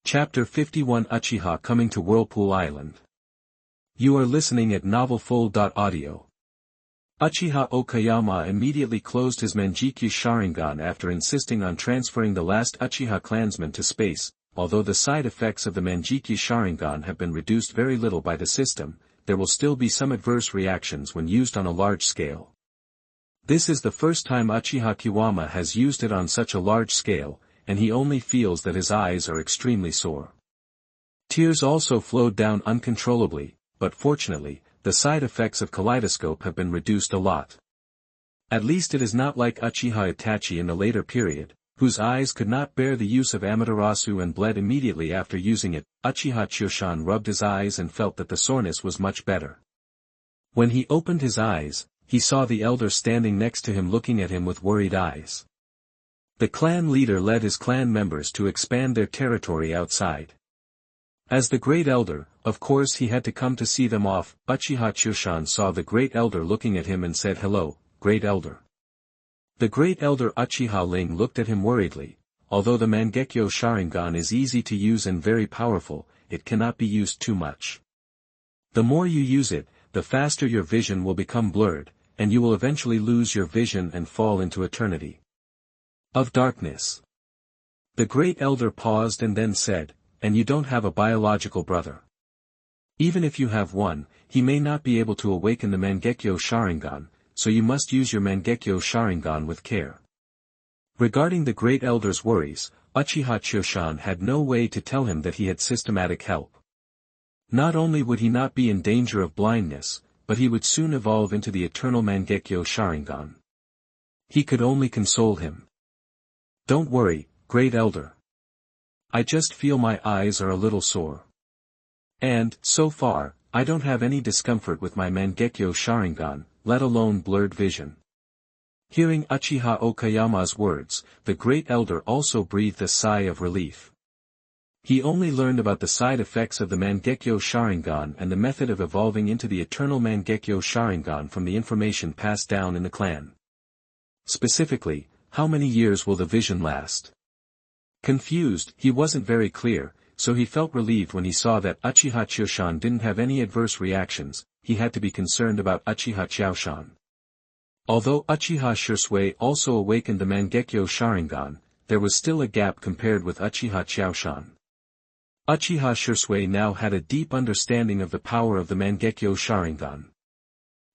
Chapter 51 Uchiha coming to Whirlpool Island. You are listening at novelfull.audio. Uchiha Okayama immediately closed his Mangekyou Sharingan after insisting on transferring the last Uchiha clansman to space. Although the side effects of the Mangekyou Sharingan have been reduced very little by the system, there will still be some adverse reactions when used on a large scale. This is the first time Uchiha Okayama has used it on such a large scale, and he only feels that his eyes are extremely sore. Tears also flowed down uncontrollably, but fortunately, the side effects of Kaleidoscope have been reduced a lot. At least it is not like Uchiha Itachi in the later period, whose eyes could not bear the use of Amaterasu and bled immediately after using it. Uchiha Choshan rubbed his eyes and felt that the soreness was much better. When he opened his eyes, he saw the elder standing next to him looking at him with worried eyes. The clan leader led his clan members to expand their territory outside. As the great elder, of course he had to come to see them off. Uchiha Choshan saw the great elder looking at him and said, "Hello, great elder." The great elder Uchiha Ling looked at him worriedly. Although the Mangekyou Sharingan is easy to use and very powerful, it cannot be used too much. The more you use it, the faster your vision will become blurred, and you will eventually lose your vision and fall into eternity of darkness. The great elder paused and then said, "And you don't have a biological brother. Even if you have one, he may not be able to awaken the Mangekyou Sharingan, so you must use your Mangekyou Sharingan with care." Regarding the great elder's worries, Uchiha Choshan had no way to tell him that he had systematic help. Not only would he not be in danger of blindness, but he would soon evolve into the eternal Mangekyou Sharingan. He could only console him. "Don't worry, great elder. I just feel my eyes are a little sore. And, so far, I don't have any discomfort with my Mangekyou Sharingan, let alone blurred vision." Hearing Uchiha Okayama's words, the great elder also breathed a sigh of relief. He only learned about the side effects of the Mangekyou Sharingan and the method of evolving into the eternal Mangekyou Sharingan from the information passed down in the clan. Specifically, how many years will the vision last? Confused, he wasn't very clear, so he felt relieved when he saw that Uchiha Choshan didn't have any adverse reactions. He had to be concerned about Uchiha Choshan. Although Uchiha Shisui also awakened the Mangekyou Sharingan, there was still a gap compared with Uchiha Choshan. Uchiha Shisui now had a deep understanding of the power of the Mangekyou Sharingan.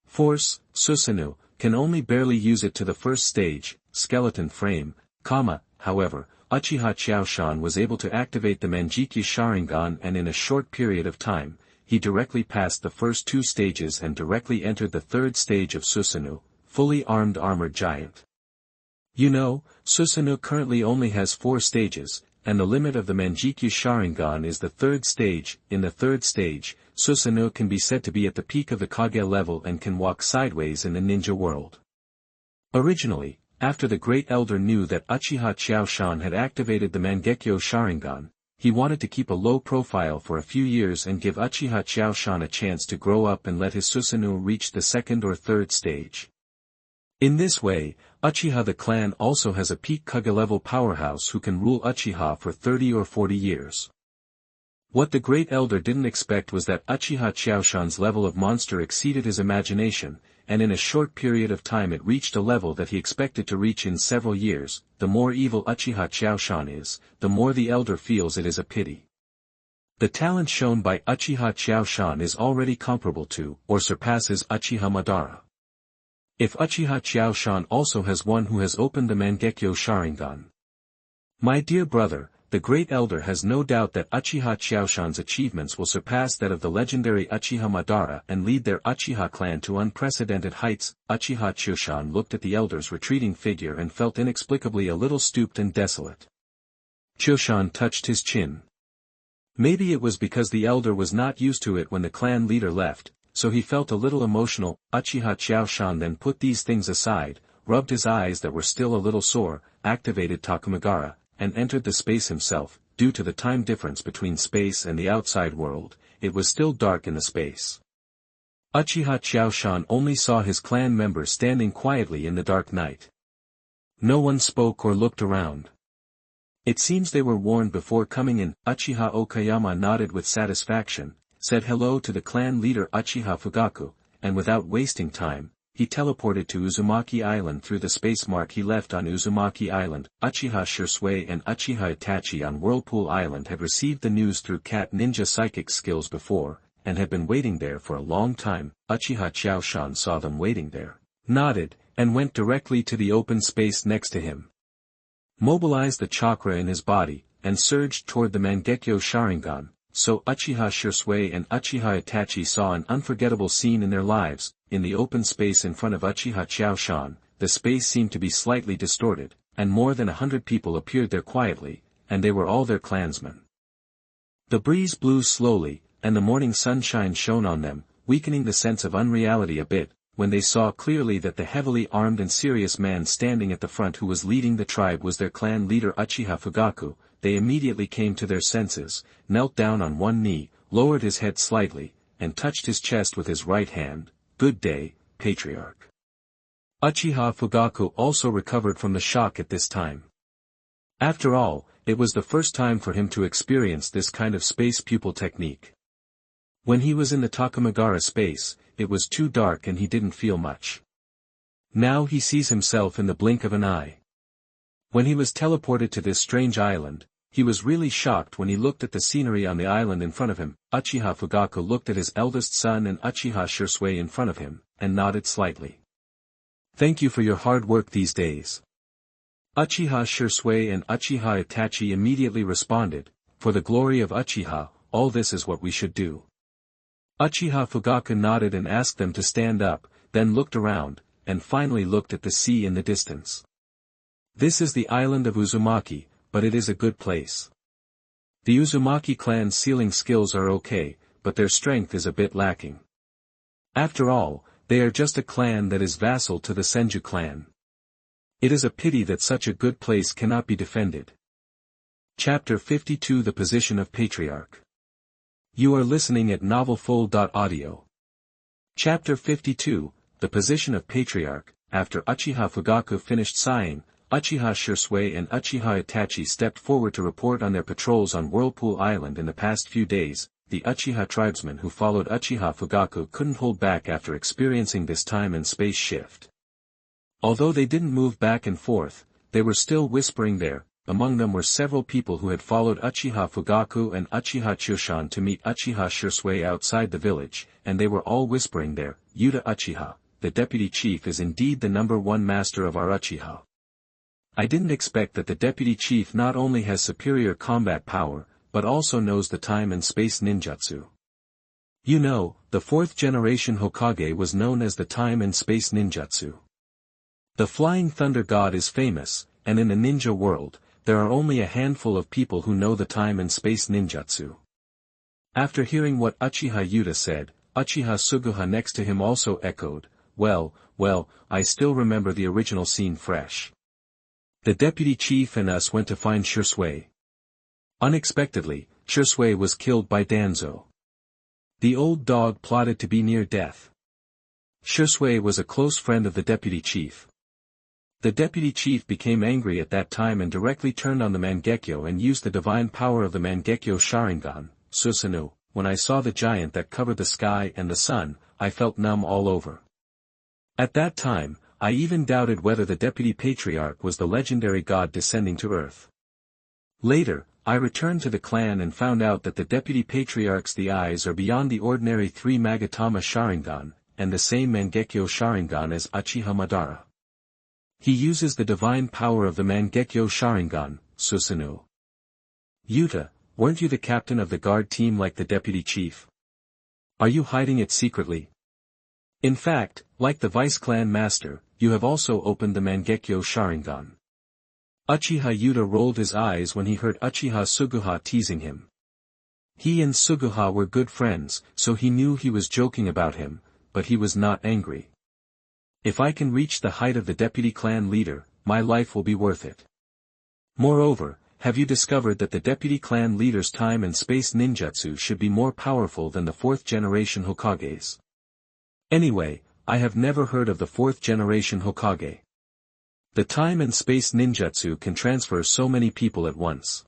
Force, Susanoo, can only barely use it to the first stage, skeleton frame, however, Uchiha Choshan was able to activate the Mangekyou Sharingan, and in a short period of time, he directly passed the first two stages and directly entered the third stage of Susanoo, fully armed armored giant. You know, Susanoo currently only has 4 stages, and the limit of the Mangekyou Sharingan is the third stage. In the third stage, Susanoo can be said to be at the peak of the Kage level and can walk sideways in the ninja world. Originally, after the great elder knew that Uchiha Choshan had activated the Mangekyou Sharingan, he wanted to keep a low profile for a few years and give Uchiha Choshan a chance to grow up and let his Susanoo reach the second or third stage. In this way, Uchiha the clan also has a peak Kage level powerhouse who can rule Uchiha for 30 or 40 years. What the great elder didn't expect was that Uchiha Choshan's level of monster exceeded his imagination, and in a short period of time it reached a level that he expected to reach in several years. The more evil Uchiha Choshan is, the more the elder feels it is a pity. The talent shown by Uchiha Choshan is already comparable to, or surpasses Uchiha Madara. If Uchiha Choshan also has one who has opened the Mangekyou Sharingan. My dear brother, the great elder has no doubt that Uchiha Choshan's achievements will surpass that of the legendary Uchiha Madara and lead their Uchiha clan to unprecedented heights. Uchiha Choshan looked at the elder's retreating figure and felt inexplicably a little stooped and desolate. Choshan touched his chin. Maybe it was because the elder was not used to it when the clan leader left, so he felt a little emotional. Uchiha Choshan then put these things aside, rubbed his eyes that were still a little sore, activated Takamagahara, and entered the space himself. Due to the time difference between space and the outside world, it was still dark in the space. Uchiha Choshan only saw his clan members standing quietly in the dark night. No one spoke or looked around. It seems they were warned before coming in. Uchiha Okayama nodded with satisfaction, said hello to the clan leader Uchiha Fugaku, and without wasting time, he teleported to Uzumaki Island through the space mark he left on Uzumaki Island. Uchiha Shisui and Uchiha Itachi on Whirlpool Island had received the news through cat ninja psychic skills before, and had been waiting there for a long time. Uchiha Chaoshan saw them waiting there, nodded, and went directly to the open space next to him. Mobilized the chakra in his body, and surged toward the Mangekyo Sharingan, so Uchiha Shisui and Uchiha Itachi saw an unforgettable scene in their lives. In the open space in front of Uchiha Chaoshan, the space seemed to be slightly distorted, and more than 100 people appeared there quietly, and they were all their clansmen. The breeze blew slowly, and the morning sunshine shone on them, weakening the sense of unreality a bit. When they saw clearly that the heavily armed and serious man standing at the front who was leading the tribe was their clan leader Uchiha Fugaku, they immediately came to their senses, knelt down on one knee, lowered his head slightly, and touched his chest with his right hand. Good day, patriarch. Uchiha Fugaku also recovered from the shock at this time. After all, it was the first time for him to experience this kind of space pupil technique. When he was in the Takamagahara space, it was too dark and he didn't feel much. Now he sees himself in the blink of an eye. When he was teleported to this strange island, he was really shocked when he looked at the scenery on the island in front of him. Uchiha Fugaku looked at his eldest son and Uchiha Shisui in front of him, and nodded slightly. Thank you for your hard work these days. Uchiha Shisui and Uchiha Itachi immediately responded, for the glory of Uchiha, all this is what we should do. Uchiha Fugaku nodded and asked them to stand up, then looked around, and finally looked at the sea in the distance. This is the island of Uzumaki, but it is a good place. The Uzumaki clan's sealing skills are okay, but their strength is a bit lacking. After all, they are just a clan that is vassal to the Senju clan. It is a pity that such a good place cannot be defended. Chapter 52 The Position of Patriarch. You are listening at novelfull.audio. Chapter 52, The Position of Patriarch. After Uchiha Fugaku finished sighing, Uchiha Shisui and Uchiha Itachi stepped forward to report on their patrols on Whirlpool Island in the past few days. The Uchiha tribesmen who followed Uchiha Fugaku couldn't hold back after experiencing this time and space shift. Although they didn't move back and forth, they were still whispering there. Among them were several people who had followed Uchiha Fugaku and Uchiha Chaoshan to meet Uchiha Shisui outside the village, and they were all whispering there. Yuta Uchiha, the deputy chief, is indeed the #1 master of our Uchiha. I didn't expect that the deputy chief not only has superior combat power, but also knows the time and space ninjutsu. You know, the 4th generation Hokage was known as the time and space ninjutsu. The Flying Thunder God is famous, and in the ninja world, there are only a handful of people who know the time and space ninjutsu. After hearing what Uchiha Yuta said, Uchiha Suguha next to him also echoed, well, I still remember the original scene fresh. The deputy chief and us went to find Shisui. Unexpectedly, Shisui was killed by Danzo. The old dog plotted to be near death. Shisui was a close friend of the deputy chief. The deputy chief became angry at that time and directly turned on the Mangekyo and used the divine power of the Mangekyo Sharingan, Susanoo. When I saw the giant that covered the sky and the sun, I felt numb all over. At that time, I even doubted whether the deputy patriarch was the legendary god descending to earth. Later, I returned to the clan and found out that the deputy patriarch's eyes are beyond the ordinary 3 Magatama Sharingan, and the same Mangekyo Sharingan as Uchiha Madara. He uses the divine power of the Mangekyo Sharingan, Susanoo. Yuta, weren't you the captain of the guard team like the deputy chief? Are you hiding it secretly? In fact, like the vice-clan master, you have also opened the Mangekyo Sharingan. Uchiha Yuta rolled his eyes when he heard Uchiha Suguha teasing him. He and Suguha were good friends, so he knew he was joking about him, but he was not angry. If I can reach the height of the deputy clan leader, my life will be worth it. Moreover, have you discovered that the deputy clan leader's time and space ninjutsu should be more powerful than the 4th generation Hokage's? Anyway, I have never heard of the 4th generation Hokage. The time and space ninjutsu can transfer so many people at once.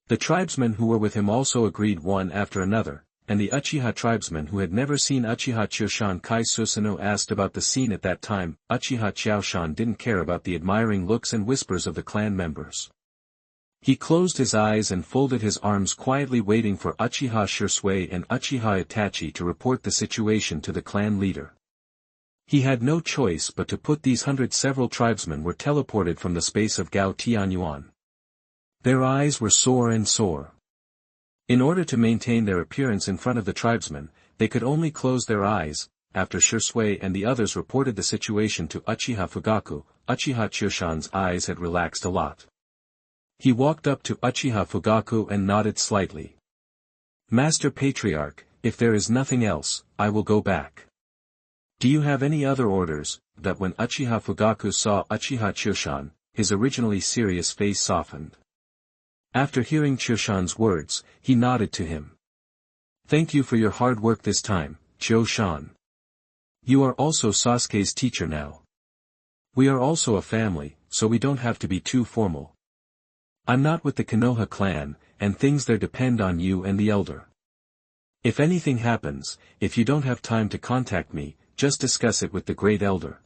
The tribesmen who were with him also agreed one after another, and the Uchiha tribesmen who had never seen Uchiha Choshan Kai Susanoo asked about the scene at that time. Uchiha Choshan didn't care about the admiring looks and whispers of the clan members. He closed his eyes and folded his arms quietly waiting for Uchiha Shisui and Uchiha Itachi to report the situation to the clan leader. He had no choice but to put these several tribesmen were teleported from the space of Gao Tianyuan. Their eyes were sore and sore. In order to maintain their appearance in front of the tribesmen, they could only close their eyes. After Shisui and the others reported the situation to Uchiha Fugaku, Uchiha Choshan's eyes had relaxed a lot. He walked up to Uchiha Fugaku and nodded slightly. Master Patriarch, if there is nothing else, I will go back. Do you have any other orders? That when Uchiha Fugaku saw Uchiha Choshan, his originally serious face softened. After hearing Choshan's words, he nodded to him. Thank you for your hard work this time, Choshan. You are also Sasuke's teacher now. We are also a family, so we don't have to be too formal. I'm not with the Konoha clan, and things there depend on you and the elder. If anything happens, if you don't have time to contact me, just discuss it with the great elder.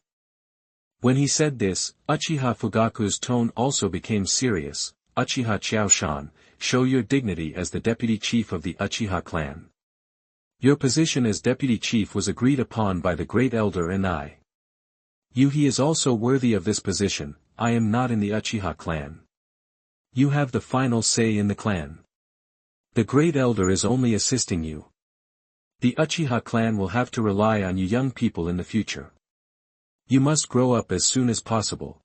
When he said this, Uchiha Fugaku's tone also became serious. Uchiha Choshan, show your dignity as the deputy chief of the Uchiha clan. Your position as deputy chief was agreed upon by the great elder and I. He is also worthy of this position. I am not in the Uchiha clan. You have the final say in the clan. The great elder is only assisting you. The Uchiha clan will have to rely on you young people in the future. You must grow up as soon as possible.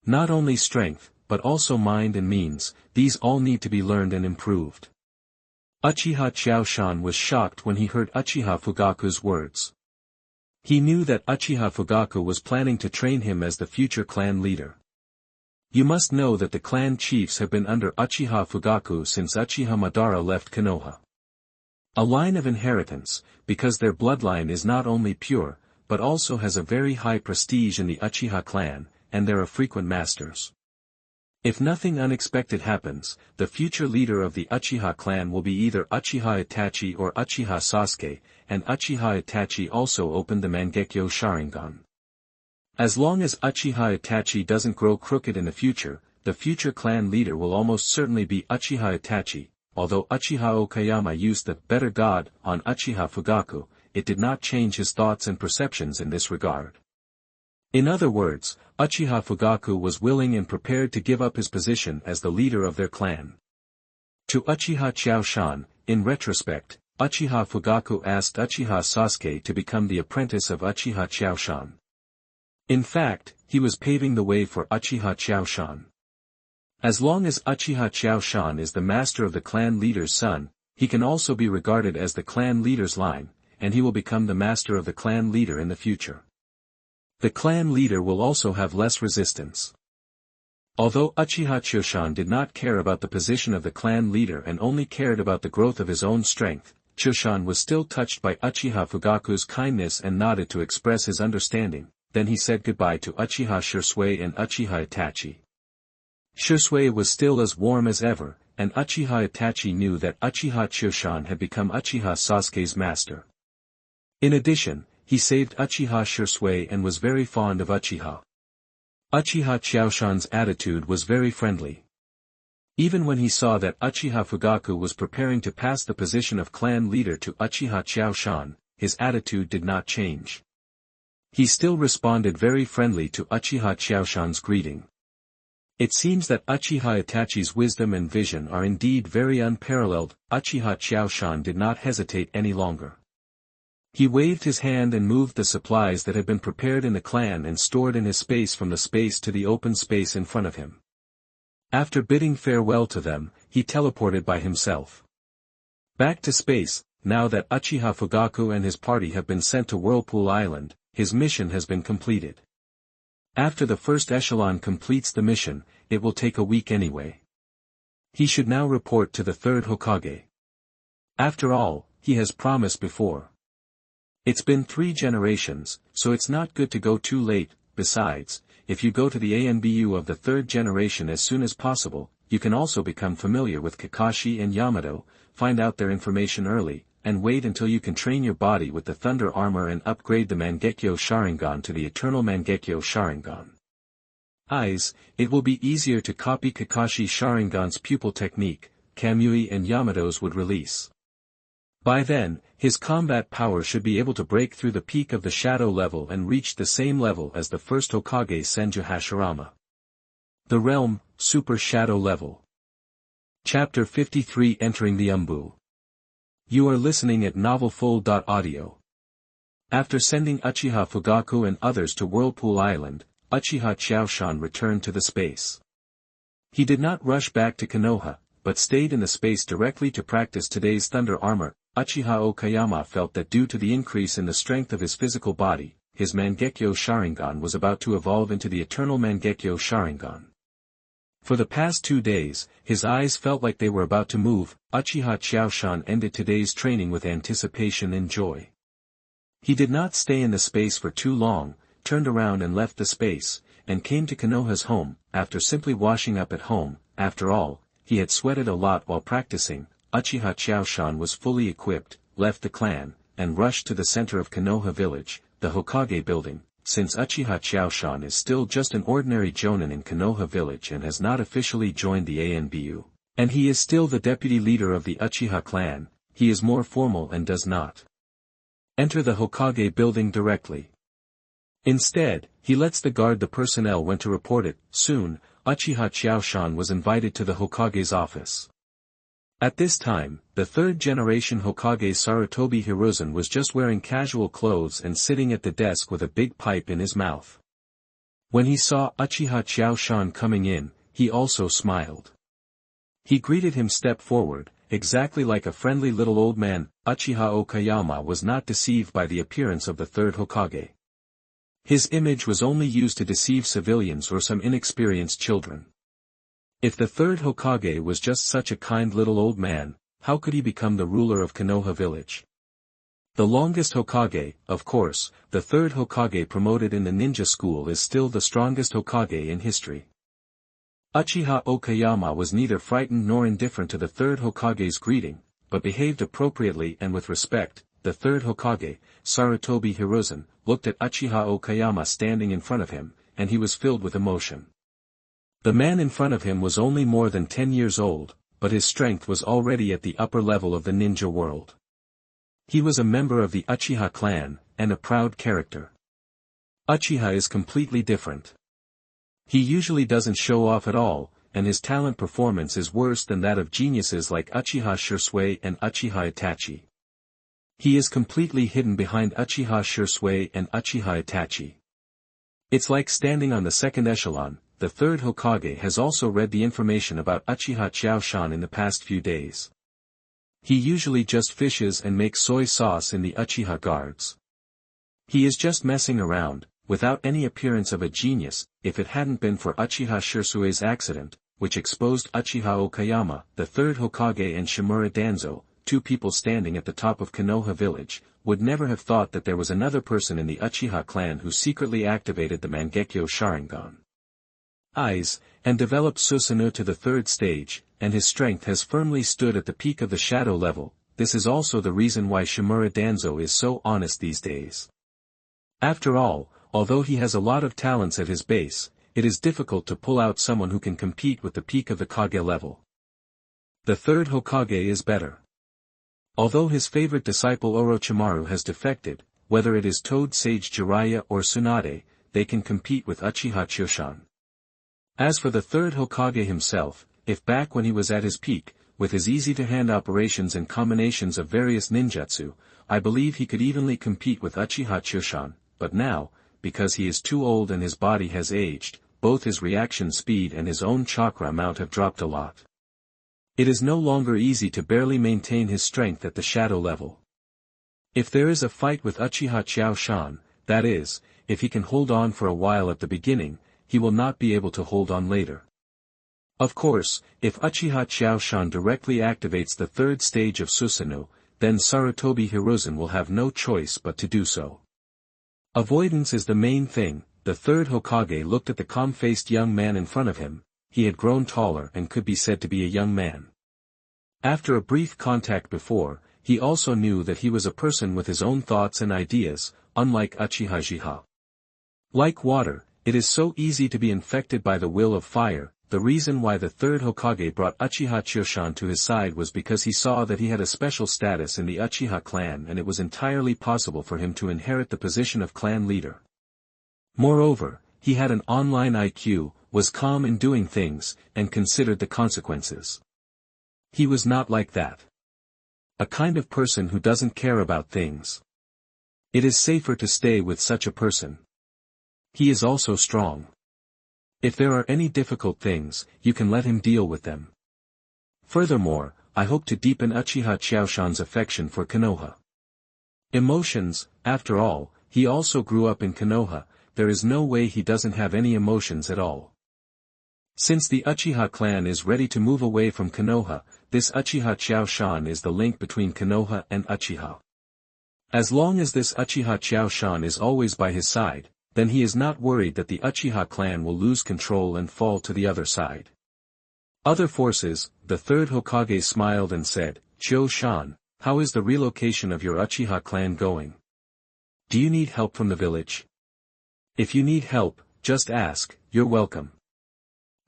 Not only strength, but also mind and means, these all need to be learned and improved. Uchiha Choshan was shocked when he heard Uchiha Fugaku's words. He knew that Uchiha Fugaku was planning to train him as the future clan leader. You must know that the clan chiefs have been under Uchiha Fugaku since Uchiha Madara left Konoha. A line of inheritance, because their bloodline is not only pure, but also has a very high prestige in the Uchiha clan, and they are frequent masters. If nothing unexpected happens, the future leader of the Uchiha clan will be either Uchiha Itachi or Uchiha Sasuke, and Uchiha Itachi also opened the Mangekyo Sharingan. As long as Uchiha Itachi doesn't grow crooked in the future clan leader will almost certainly be Uchiha Itachi. Although Uchiha Okayama used the better god on Uchiha Fugaku, it did not change his thoughts and perceptions in this regard. In other words, Uchiha Fugaku was willing and prepared to give up his position as the leader of their clan. To Uchiha Choshan, in retrospect, Uchiha Fugaku asked Uchiha Sasuke to become the apprentice of Uchiha Choshan. In fact, he was paving the way for Uchiha Choshan. As long as Uchiha Choshan is the master of the clan leader's son, he can also be regarded as the clan leader's line, and he will become the master of the clan leader in the future. The clan leader will also have less resistance. Although Uchiha Choshan did not care about the position of the clan leader and only cared about the growth of his own strength, Choshan was still touched by Uchiha Fugaku's kindness and nodded to express his understanding. Then he said goodbye to Uchiha Shisui and Uchiha Itachi. Shisui was still as warm as ever, and Uchiha Itachi knew that Uchiha Choshan had become Uchiha Sasuke's master. In addition, he saved Uchiha Shisui and was very fond of Uchiha. Uchiha Choshan's attitude was very friendly. Even when he saw that Uchiha Fugaku was preparing to pass the position of clan leader to Uchiha Choshan, his attitude did not change. He still responded very friendly to Uchiha Choshan's greeting. It seems that Uchiha Itachi's wisdom and vision are indeed very unparalleled. Uchiha Choshan did not hesitate any longer. He waved his hand and moved the supplies that had been prepared in the clan and stored in his space from the space to the open space in front of him. After bidding farewell to them, he teleported by himself. Back to space, now that Uchiha Fugaku and his party have been sent to Whirlpool Island, his mission has been completed. After the first echelon completes the mission, it will take a week anyway. He should now report to the third Hokage. After all, he has promised before. It's been 3 generations, so it's not good to go too late. Besides, if you go to the Anbu of the third generation as soon as possible, you can also become familiar with Kakashi and Yamato, find out their information early, and wait until you can train your body with the Thunder Armor and upgrade the Mangekyo Sharingan to the Eternal Mangekyo Sharingan. It will be easier to copy Kakashi Sharingan's pupil technique, Kamui and Yamato's would release. By then, his combat power should be able to break through the peak of the shadow level and reach the same level as the first Hokage Senju Hashirama. The Realm, Super Shadow Level. Chapter 53 Entering the Anbu. You are listening at novelfull.audio. After sending Uchiha Fugaku and others to Whirlpool Island, Uchiha Qiaoshan returned to the space. He did not rush back to Konoha, but stayed in the space directly to practice today's thunder armor. Uchiha Okayama felt that due to the increase in the strength of his physical body, his Mangekyo Sharingan was about to evolve into the Eternal Mangekyo Sharingan. For the past 2 days, his eyes felt like they were about to move. Uchiha Qiaoshan ended today's training with anticipation and joy. He did not stay in the space for too long, turned around and left the space, and came to Konoha's home, after simply washing up at home. After all, he had sweated a lot while practicing. Uchiha Qiaoshan was fully equipped, left the clan, and rushed to the center of Konoha village, the Hokage building. Since Uchiha Qiaoshan is still just an ordinary jonin in Konoha village and has not officially joined the Anbu, and he is still the deputy leader of the Uchiha clan, he is more formal and does not enter the Hokage building directly. Instead, he lets the guard the personnel when to report it. Soon, Uchiha Qiaoshan was invited to the Hokage's office. At this time, the third-generation Hokage Sarutobi Hiruzen was just wearing casual clothes and sitting at the desk with a big pipe in his mouth. When he saw Uchiha Qiaoshan coming in, he also smiled. He greeted him step forward, exactly like a friendly little old man. Uchiha Okayama was not deceived by the appearance of the third Hokage. His image was only used to deceive civilians or some inexperienced children. If the third Hokage was just such a kind little old man, how could he become the ruler of Konoha village? The longest Hokage, of course, the third Hokage promoted in the ninja school is still the strongest Hokage in history. Uchiha Okayama was neither frightened nor indifferent to the third Hokage's greeting, but behaved appropriately and with respect. The third Hokage, Sarutobi Hiruzen, looked at Uchiha Okayama standing in front of him, and he was filled with emotion. The man in front of him was only more than 10 years old, but his strength was already at the upper level of the ninja world. He was a member of the Uchiha clan, and a proud character. Uchiha is completely different. He usually doesn't show off at all, and his talent performance is worse than that of geniuses like Uchiha Shisui and Uchiha Itachi. He is completely hidden behind Uchiha Shisui and Uchiha Itachi. It's like standing on the second echelon. The third Hokage has also read the information about Uchiha Qiaoshan in the past few days. He usually just fishes and makes soy sauce in the Uchiha guards. He is just messing around, without any appearance of a genius. If it hadn't been for Uchiha Shisui's accident, which exposed Uchiha Okayama, the third Hokage and Shimura Danzo, 2 people standing at the top of Konoha village, would never have thought that there was another person in the Uchiha clan who secretly activated the Mangekyo Sharingan. And developed Susanoo to the 3rd stage, and his strength has firmly stood at the peak of the shadow level. This is also the reason why Shimura Danzo is so honest these days. After all, although he has a lot of talents at his base, it is difficult to pull out someone who can compete with the peak of the Kage level. The 3rd Hokage is better. Although his favorite disciple Orochimaru has defected, whether it is Toad Sage Jiraiya or Tsunade, they can compete with Uchiha Qiaoshan. As for the 3rd Hokage himself, if back when he was at his peak, with his easy-to-hand operations and combinations of various ninjutsu, I believe he could evenly compete with Uchiha Qiaoshan, but now, because he is too old and his body has aged, both his reaction speed and his own chakra amount have dropped a lot. It is no longer easy to barely maintain his strength at the shadow level. If there is a fight with Uchiha Qiaoshan, that is, if he can hold on for a while at the beginning, he will not be able to hold on later. Of course, if Uchiha Qiaoshan directly activates the 3rd stage of Susanoo, then Sarutobi Hiruzen will have no choice but to do so. Avoidance is the main thing. the third Hokage looked at the calm-faced young man in front of him. He had grown taller and could be said to be a young man. After a brief contact before, he also knew that he was a person with his own thoughts and ideas, unlike Uchiha. Like water, it is so easy to be infected by the will of fire. The reason why the third Hokage brought Uchiha Choshan to his side was because he saw that he had a special status in the Uchiha clan and it was entirely possible for him to inherit the position of clan leader. Moreover, he had an online IQ, was calm in doing things, and considered the consequences. He was not like that. A kind of person who doesn't care about things. It is safer to stay with such a person. He is also strong. If there are any difficult things, you can let him deal with them. Furthermore, I hope to deepen Uchiha Choshan's affection for Konoha. Emotions, after all, he also grew up in Konoha, there is no way he doesn't have any emotions at all. Since the Uchiha clan is ready to move away from Konoha, this Uchiha Choshan is the link between Konoha and Uchiha. As long as this Uchiha Choshan is always by his side, then he is not worried that the Uchiha clan will lose control and fall to the other side. Other forces, the third Hokage smiled and said, Choshan, how is the relocation of your Uchiha clan going? Do you need help from the village? If you need help, just ask, you're welcome.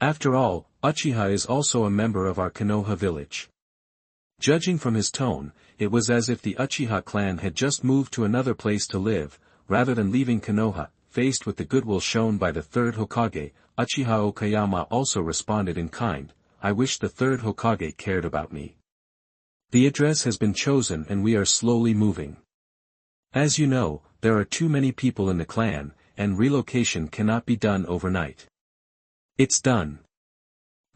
After all, Uchiha is also a member of our Konoha village. Judging from his tone, it was as if the Uchiha clan had just moved to another place to live, rather than leaving Konoha. Faced with the goodwill shown by the third Hokage, Uchiha Okayama also responded in kind, I wish the third Hokage cared about me. The address has been chosen and we are slowly moving. As you know, there are too many people in the clan, and relocation cannot be done overnight. It's done.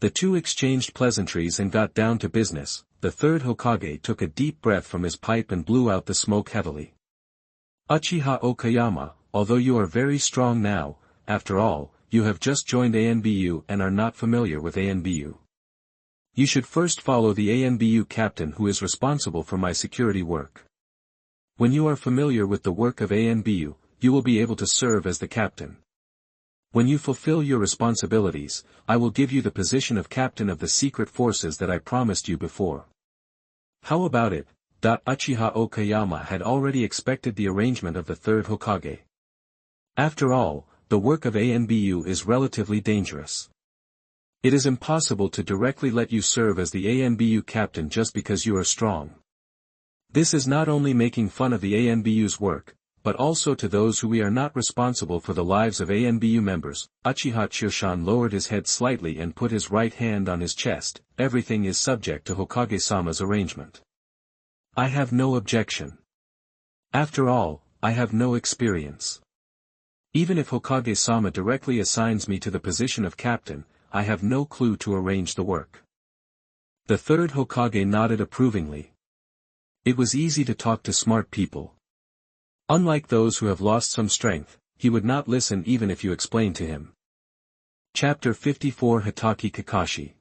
The two exchanged pleasantries and got down to business. The third Hokage took a deep breath from his pipe and blew out the smoke heavily. Uchiha Okayama, although you are very strong now, after all, you have just joined Anbu and are not familiar with Anbu. You should first follow the Anbu captain who is responsible for my security work. When you are familiar with the work of Anbu, you will be able to serve as the captain. When you fulfill your responsibilities, I will give you the position of captain of the secret forces that I promised you before. How about it? Uchiha Okayama had already expected the arrangement of the third Hokage. After all, the work of Anbu is relatively dangerous. It is impossible to directly let you serve as the Anbu captain just because you are strong. This is not only making fun of the Anbu's work, but also to those who we are not responsible for the lives of Anbu members. Uchiha Choshan lowered his head slightly and put his right hand on his chest. Everything is subject to Hokage-sama's arrangement. I have no objection. After all, I have no experience. Even if Hokage-sama directly assigns me to the position of captain, I have no clue to arrange the work. The third Hokage nodded approvingly. It was easy to talk to smart people. Unlike those who have lost some strength, he would not listen even if you explained to him. Chapter 54 Hatake Kakashi.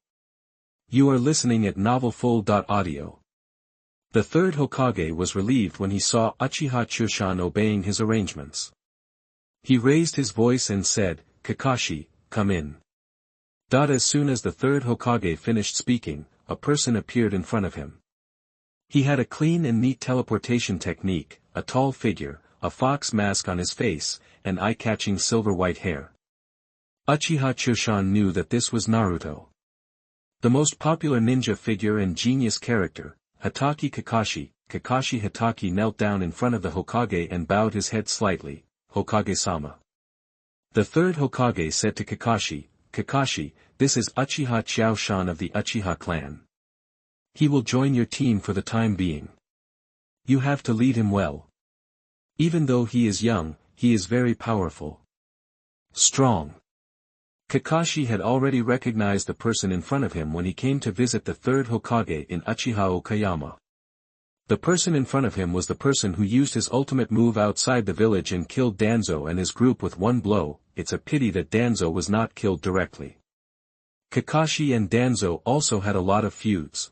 You are listening at novelfull.audio. The third Hokage was relieved when he saw Uchiha Choshan obeying his arrangements. He raised his voice and said, Kakashi, come in. As soon as the third Hokage finished speaking, a person appeared in front of him. He had a clean and neat teleportation technique, a tall figure, a fox mask on his face, and eye-catching silver-white hair. Uchiha Choshan knew that this was Naruto. The most popular ninja figure and genius character, Hatake Kakashi. Kakashi Hatake knelt down in front of the Hokage and bowed his head slightly. Hokage-sama. The third Hokage said to Kakashi, Kakashi, this is Uchiha Choshan of the Uchiha clan. He will join your team for the time being. You have to lead him well. Even though he is young, he is very powerful. Strong. Kakashi had already recognized the person in front of him when he came to visit the third Hokage in Uchiha Okayama. The person in front of him was the person who used his ultimate move outside the village and killed Danzo and his group with one blow. It's a pity that Danzo was not killed directly. Kakashi and Danzo also had a lot of feuds.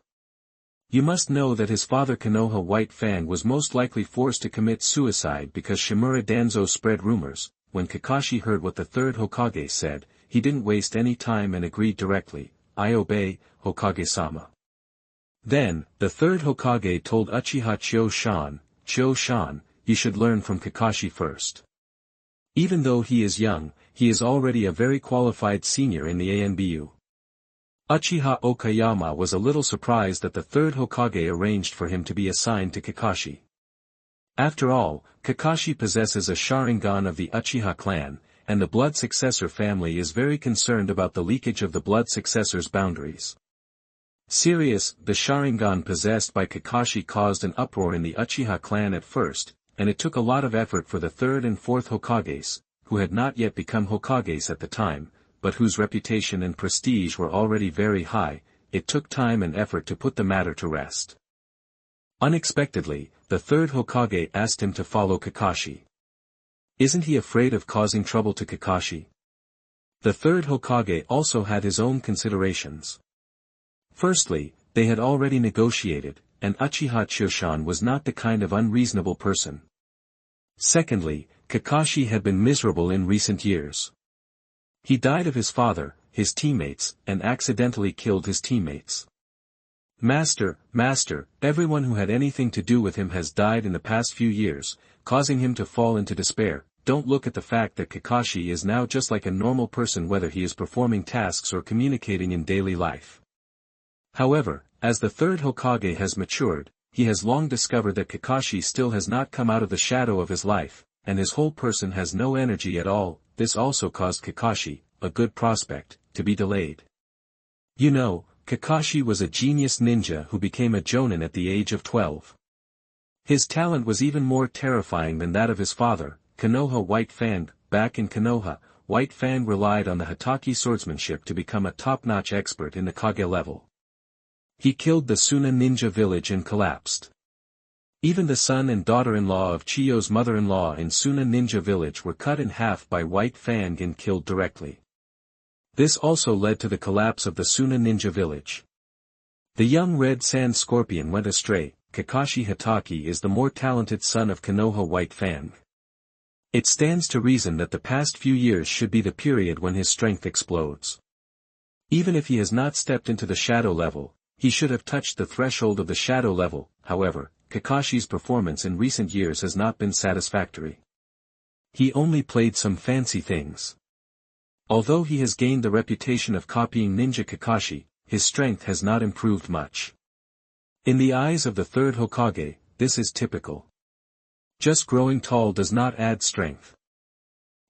You must know that his father Konoha White Fang was most likely forced to commit suicide because Shimura Danzo spread rumors. when Kakashi heard what the third Hokage said, he didn't waste any time and agreed directly, "I obey, Hokage-sama." Then, the third Hokage told Uchiha Chio-shan, you should learn from Kakashi first. Even though he is young, he is already a very qualified senior in the Anbu. Uchiha Okayama was a little surprised that the third Hokage arranged for him to be assigned to Kakashi. After all, Kakashi possesses a Sharingan of the Uchiha clan, and the blood successor family is very concerned about the leakage of the blood successor's boundaries. The Sharingan possessed by Kakashi caused an uproar in the Uchiha clan at first, and it took a lot of effort for the third and fourth Hokages, who had not yet become Hokages at the time, but whose reputation and prestige were already very high. It took time and effort to put the matter to rest. Unexpectedly, the third Hokage asked him to follow Kakashi. Isn't he afraid of causing trouble to Kakashi? The third Hokage also had his own considerations. Firstly, they had already negotiated, and Uchiha Chio-shan was not the kind of unreasonable person. Secondly, Kakashi had been miserable in recent years. He died of his father, his teammates, and accidentally killed his teammates. Master, everyone who had anything to do with him has died in the past few years, causing him to fall into despair. Don't look at the fact that Kakashi is now just like a normal person, whether he is performing tasks or communicating in daily life. However, as the third Hokage has matured, he has long discovered that Kakashi still has not come out of the shadow of his life, and his whole person has no energy at all. This also caused Kakashi, a good prospect, to be delayed. You know, Kakashi was a genius ninja who became a jonin at the age of 12. His talent was even more terrifying than that of his father, Konoha White Fang. Back in Konoha, White Fang relied on the Hatake swordsmanship to become a top-notch expert in the Kage level. He killed the Tsunade ninja village and collapsed. Even the son and daughter-in-law of Chiyo's mother-in-law in Tsunade ninja village were cut in half by White Fang and killed directly. This also led to the collapse of the Tsunade ninja village. The young red sand scorpion went astray. Kakashi Hatake is the more talented son of Konoha White Fang. It stands to reason that the past few years should be the period when his strength explodes. Even if he has not stepped into the shadow level, he should have touched the threshold of the shadow level. However, Kakashi's performance in recent years has not been satisfactory. He only played some fancy things. Although he has gained the reputation of copying Ninja Kakashi, his strength has not improved much. In the eyes of the third Hokage, this is typical. Just growing tall does not add strength.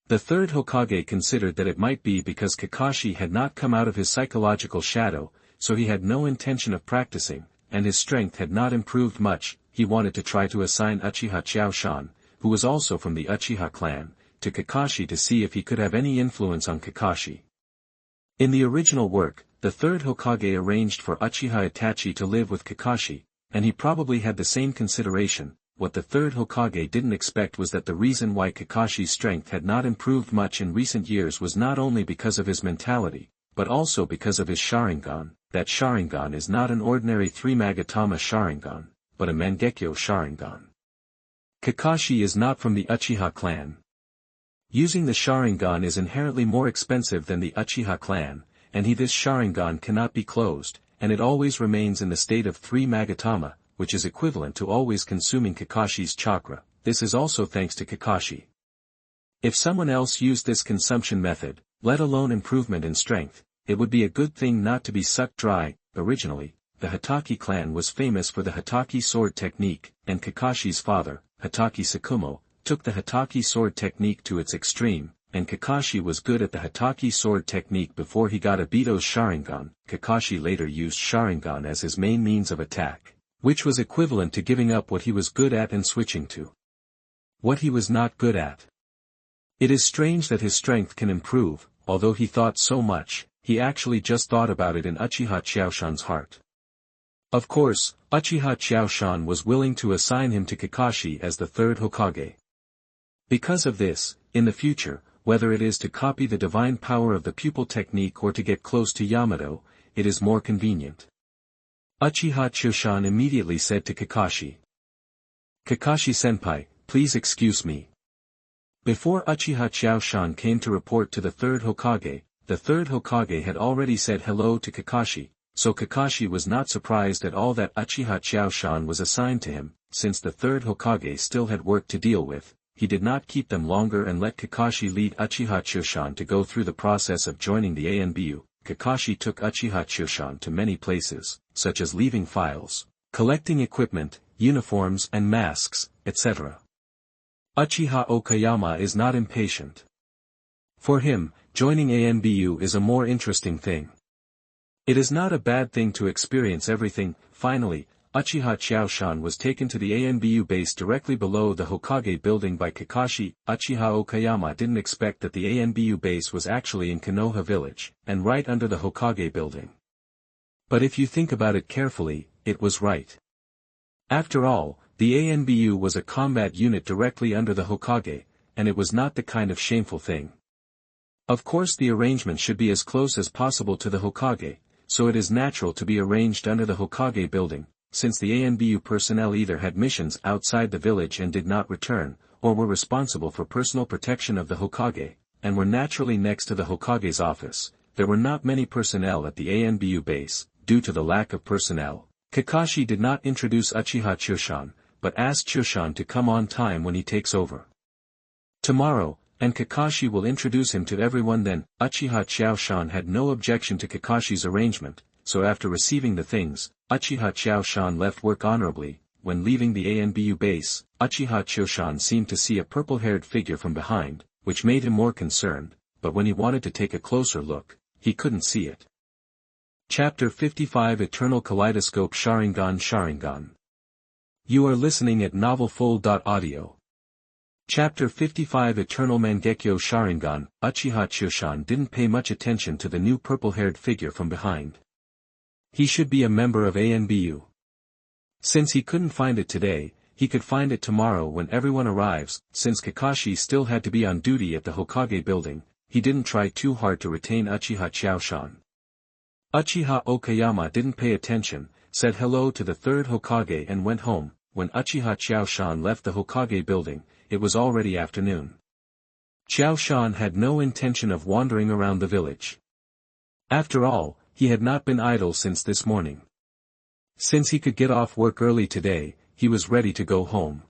The third Hokage considered that it might be because Kakashi had not come out of his psychological shadow, so he had no intention of practicing, and his strength had not improved much. He wanted to try to assign Uchiha Chio-shan, who was also from the Uchiha clan, to Kakashi to see if he could have any influence on Kakashi. In the original work, the third Hokage arranged for Uchiha Itachi to live with Kakashi, and he probably had the same consideration. What the third Hokage didn't expect was that the reason why Kakashi's strength had not improved much in recent years was not only because of his mentality, but also because of his Sharingan. That Sharingan is not an ordinary 3-Magatama Sharingan, but a Mangekyo Sharingan. Kakashi is not from the Uchiha clan. Using the Sharingan is inherently more expensive than the Uchiha clan, and this Sharingan cannot be closed, and it always remains in the state of 3-Magatama, which is equivalent to always consuming Kakashi's chakra. This is also thanks to Kakashi. If someone else used this consumption method, let alone improvement in strength, it would be a good thing not to be sucked dry. Originally, the Hatake clan was famous for the Hatake sword technique, and Kakashi's father, Hatake Tsukumo, took the Hatake sword technique to its extreme, and Kakashi was good at the Hatake sword technique before he got Obito's Sharingan. Kakashi later used Sharingan as his main means of attack, which was equivalent to giving up what he was good at and switching to what he was not good at. It is strange that his strength can improve. Although he thought so much, he actually just thought about it in Uchiha Chio-shan's heart. Of course, Uchiha Chio-shan was willing to assign him to Kakashi as the third Hokage. Because of this, in the future, whether it is to copy the divine power of the pupil technique or to get close to Yamato, it is more convenient. Uchiha Chio-shan immediately said to Kakashi, "Kakashi-senpai, please excuse me. Before Uchiha Qiaoshan came to report to the third Hokage, the third Hokage had already said hello to Kakashi, so Kakashi was not surprised at all that Uchiha Qiaoshan was assigned to him. Since the third Hokage still had work to deal with, he did not keep them longer and let Kakashi lead Uchiha Qiaoshan to go through the process of joining the Anbu. Kakashi took Uchiha Qiaoshan to many places, such as leaving files, collecting equipment, uniforms and masks, etc. Uchiha Okayama is not impatient. For him, joining Anbu is a more interesting thing. It is not a bad thing to experience everything. Finally, Uchiha Qiaoshan was taken to the Anbu base directly below the Hokage building by Kakashi. Uchiha Okayama didn't expect that the Anbu base was actually in Konoha village, and right under the Hokage building. But if you think about it carefully, it was right. After all, the Anbu was a combat unit directly under the Hokage, and it was not the kind of shameful thing. Of course the arrangement should be as close as possible to the Hokage, so it is natural to be arranged under the Hokage building, since the Anbu personnel either had missions outside the village and did not return, or were responsible for personal protection of the Hokage, and were naturally next to the Hokage's office. There were not many personnel at the Anbu base. Due to the lack of personnel, Kakashi did not introduce Uchiha Qiaoshan, but asked Qiaoshan to come on time when he takes over tomorrow, and Kakashi will introduce him to everyone then. Uchiha Qiaoshan had no objection to Kakashi's arrangement, so after receiving the things, Uchiha Qiaoshan left work honorably. When leaving the Anbu base, Uchiha Qiaoshan seemed to see a purple-haired figure from behind, which made him more concerned, but when he wanted to take a closer look, he couldn't see it. Chapter 55 Eternal Kaleidoscope Sharingan. You are listening at novelfull.audio. Chapter 55 Eternal Mangekyo Sharingan. Uchiha Qiaoshan didn't pay much attention to the new purple-haired figure from behind. He should be a member of Anbu. Since he couldn't find it today, he could find it tomorrow when everyone arrives. Since Kakashi still had to be on duty at the Hokage building, he didn't try too hard to retain Uchiha Qiaoshan. Uchiha Okayama didn't pay attention, said hello to the third Hokage and went home. When Uchiha Qiaoshan left the Hokage building, it was already afternoon. Qiaoshan had no intention of wandering around the village. After all, he had not been idle since this morning. Since he could get off work early today, he was ready to go home.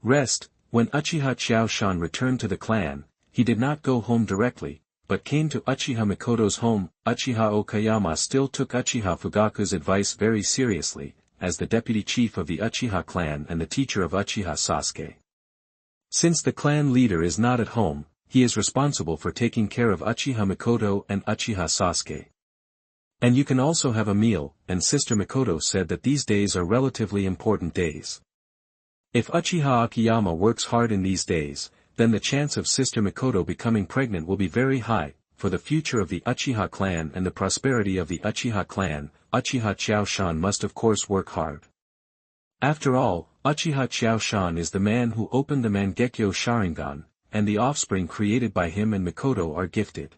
Rest. When Uchiha Qiaoshan returned to the clan, he did not go home directly, but came to Uchiha Mikoto's home. Uchiha Okayama still took Uchiha Fugaku's advice very seriously, as the deputy chief of the Uchiha clan and the teacher of Uchiha Sasuke. Since the clan leader is not at home, he is responsible for taking care of Uchiha Mikoto and Uchiha Sasuke. And you can also have a meal, and Sister Mikoto said that these days are relatively important days. If Uchiha Okayama works hard in these days, then the chance of Sister Mikoto becoming pregnant will be very high. For the future of the Uchiha clan and the prosperity of the Uchiha clan, Uchiha Qiaoshan must of course work hard. After all, Uchiha Qiaoshan is the man who opened the Mangekyo Sharingan, and the offspring created by him and Mikoto are gifted.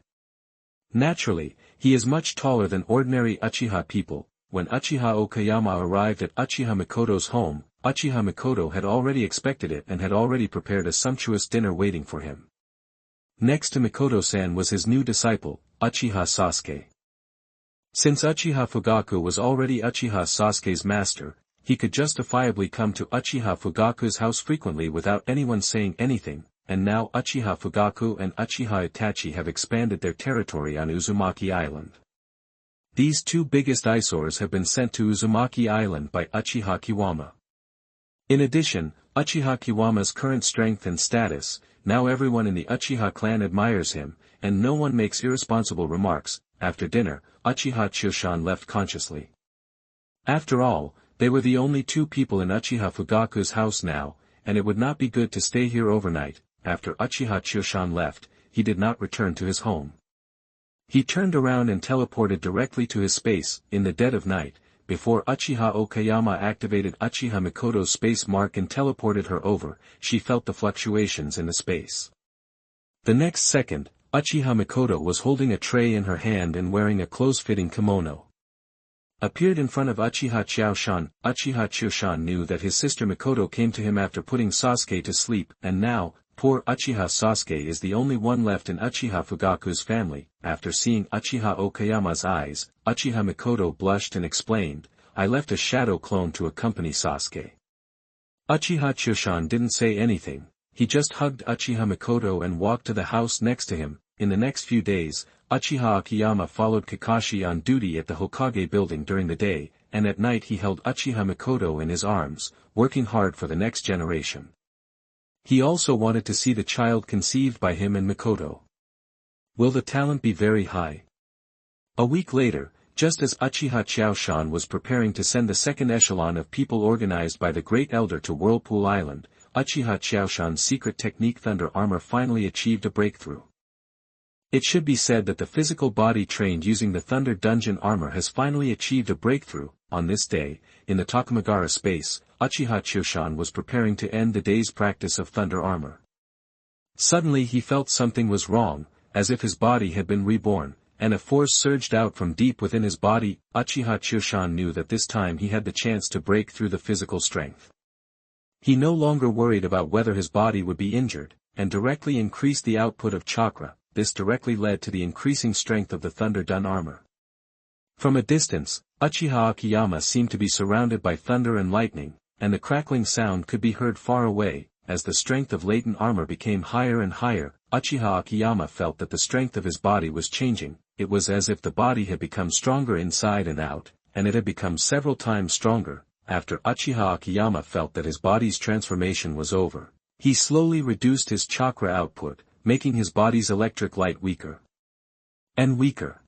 Naturally, he is much taller than ordinary Uchiha people. When Uchiha Okayama arrived at Uchiha Mikoto's home, Uchiha Mikoto had already expected it and had already prepared a sumptuous dinner waiting for him. Next to Mikoto-san was his new disciple, Uchiha Sasuke. Since Uchiha Fugaku was already Uchiha Sasuke's master, he could justifiably come to Uchiha Fugaku's house frequently without anyone saying anything, and now Uchiha Fugaku and Uchiha Itachi have expanded their territory on Uzumaki Island. These two biggest eyesores have been sent to Uzumaki Island by Uchiha Kiwama. In addition, Uchiha Kiwama's current strength and status, now everyone in the Uchiha clan admires him, and no one makes irresponsible remarks. After dinner, Uchiha Qiaoshan left consciously. After all, they were the only two people in Uchiha Fugaku's house now, and it would not be good to stay here overnight. After Uchiha Qiaoshan left, he did not return to his home. He turned around and teleported directly to his space. In the dead of night, before Uchiha Okayama activated Uchiha Mikoto's space mark and teleported her over, she felt the fluctuations in the space. The next second, Uchiha Mikoto was holding a tray in her hand and wearing a close-fitting kimono. Appeared in front of Uchiha Qiaoshan. Uchiha Qiaoshan knew that his sister Mikoto came to him after putting Sasuke to sleep, and now, poor Uchiha Sasuke is the only one left in Uchiha Fugaku's family. After seeing Uchiha Okayama's eyes, Uchiha Mikoto blushed and explained, I left a shadow clone to accompany Sasuke. Uchiha Choshan didn't say anything, he just hugged Uchiha Mikoto and walked to the house next to him. In the next few days, Uchiha Okayama followed Kakashi on duty at the Hokage building during the day, and at night he held Uchiha Mikoto in his arms, working hard for the next generation. He also wanted to see the child conceived by him and Mikoto. Will the talent be very high? A week later, just as Uchiha Chaoshan was preparing to send the second echelon of people organized by the Great Elder to Whirlpool Island, Uchiha Chaoshan's secret technique Thunder Armor finally achieved a breakthrough. It should be said that the physical body trained using the Thunder Dungeon armor has finally achieved a breakthrough. On this day, in the Takamagahara space, Uchiha Choshan was preparing to end the day's practice of Thunder Armor. Suddenly he felt something was wrong, as if his body had been reborn, and a force surged out from deep within his body. Uchiha Choshan knew that this time he had the chance to break through the physical strength. He no longer worried about whether his body would be injured, and directly increased the output of chakra. This directly led to the increasing strength of the Thunder Dun armor. From a distance, Uchiha Okayama seemed to be surrounded by thunder and lightning, and the crackling sound could be heard far away. As the strength of latent armor became higher and higher, Uchiha Okayama felt that the strength of his body was changing. It was as if the body had become stronger inside and out, and it had become several times stronger. After Uchiha Okayama felt that his body's transformation was over, he slowly reduced his chakra output, making his body's electric light weaker and weaker.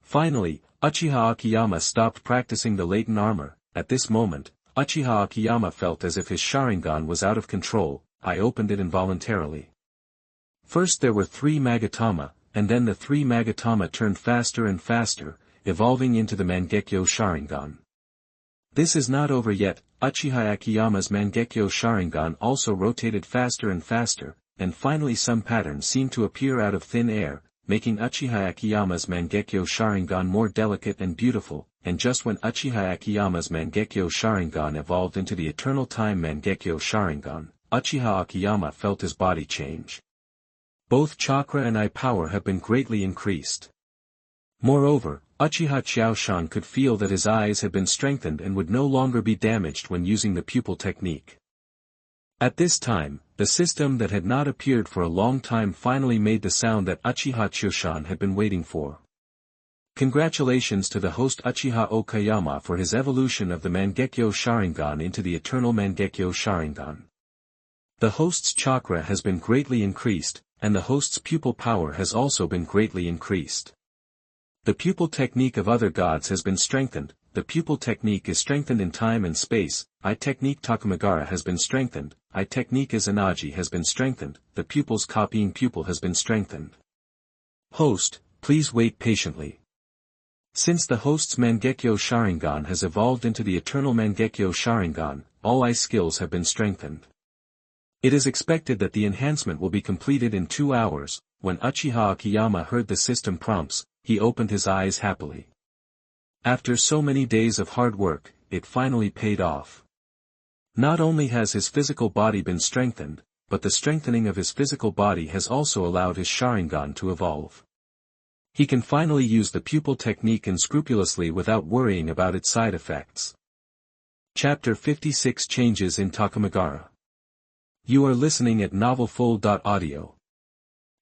Finally, Uchiha Okayama stopped practicing the latent armor. At this moment, Uchiha Okayama felt as if his Sharingan was out of control. I opened it involuntarily. First there were 3 Magatama, and then the 3 Magatama turned faster and faster, evolving into the Mangekyo Sharingan. This is not over yet. Uchiha Okayama's Mangekyo Sharingan also rotated faster and faster, and finally some pattern seemed to appear out of thin air, making Uchiha Okayama's Mangekyo Sharingan more delicate and beautiful. And just when Uchiha Okayama's Mangekyo Sharingan evolved into the Eternal Time Mangekyo Sharingan, Uchiha Okayama felt his body change. Both chakra and eye power have been greatly increased. Moreover, Uchiha Chaoshan could feel that his eyes had been strengthened and would no longer be damaged when using the pupil technique. At this time, the system that had not appeared for a long time finally made the sound that Uchiha Choshan had been waiting for. Congratulations to the host Uchiha Okayama for his evolution of the Mangekyo Sharingan into the Eternal Mangekyo Sharingan. The host's chakra has been greatly increased, and the host's pupil power has also been greatly increased. The pupil technique of other gods has been strengthened. The pupil technique is strengthened in time and space. Eye technique Takamagahara has been strengthened. Eye technique Izanagi has been strengthened. The pupil's copying pupil has been strengthened. Host, please wait patiently. Since the host's Mangekyo Sharingan has evolved into the Eternal Mangekyo Sharingan, all eye skills have been strengthened. It is expected that the enhancement will be completed in 2 hours. When Uchiha Okayama heard the system prompts, he opened his eyes happily. After so many days of hard work, it finally paid off. Not only has his physical body been strengthened, but the strengthening of his physical body has also allowed his Sharingan to evolve. He can finally use the pupil technique unscrupulously without worrying about its side effects. Chapter 56 Changes in Takamagahara. You are listening at novelfull.audio.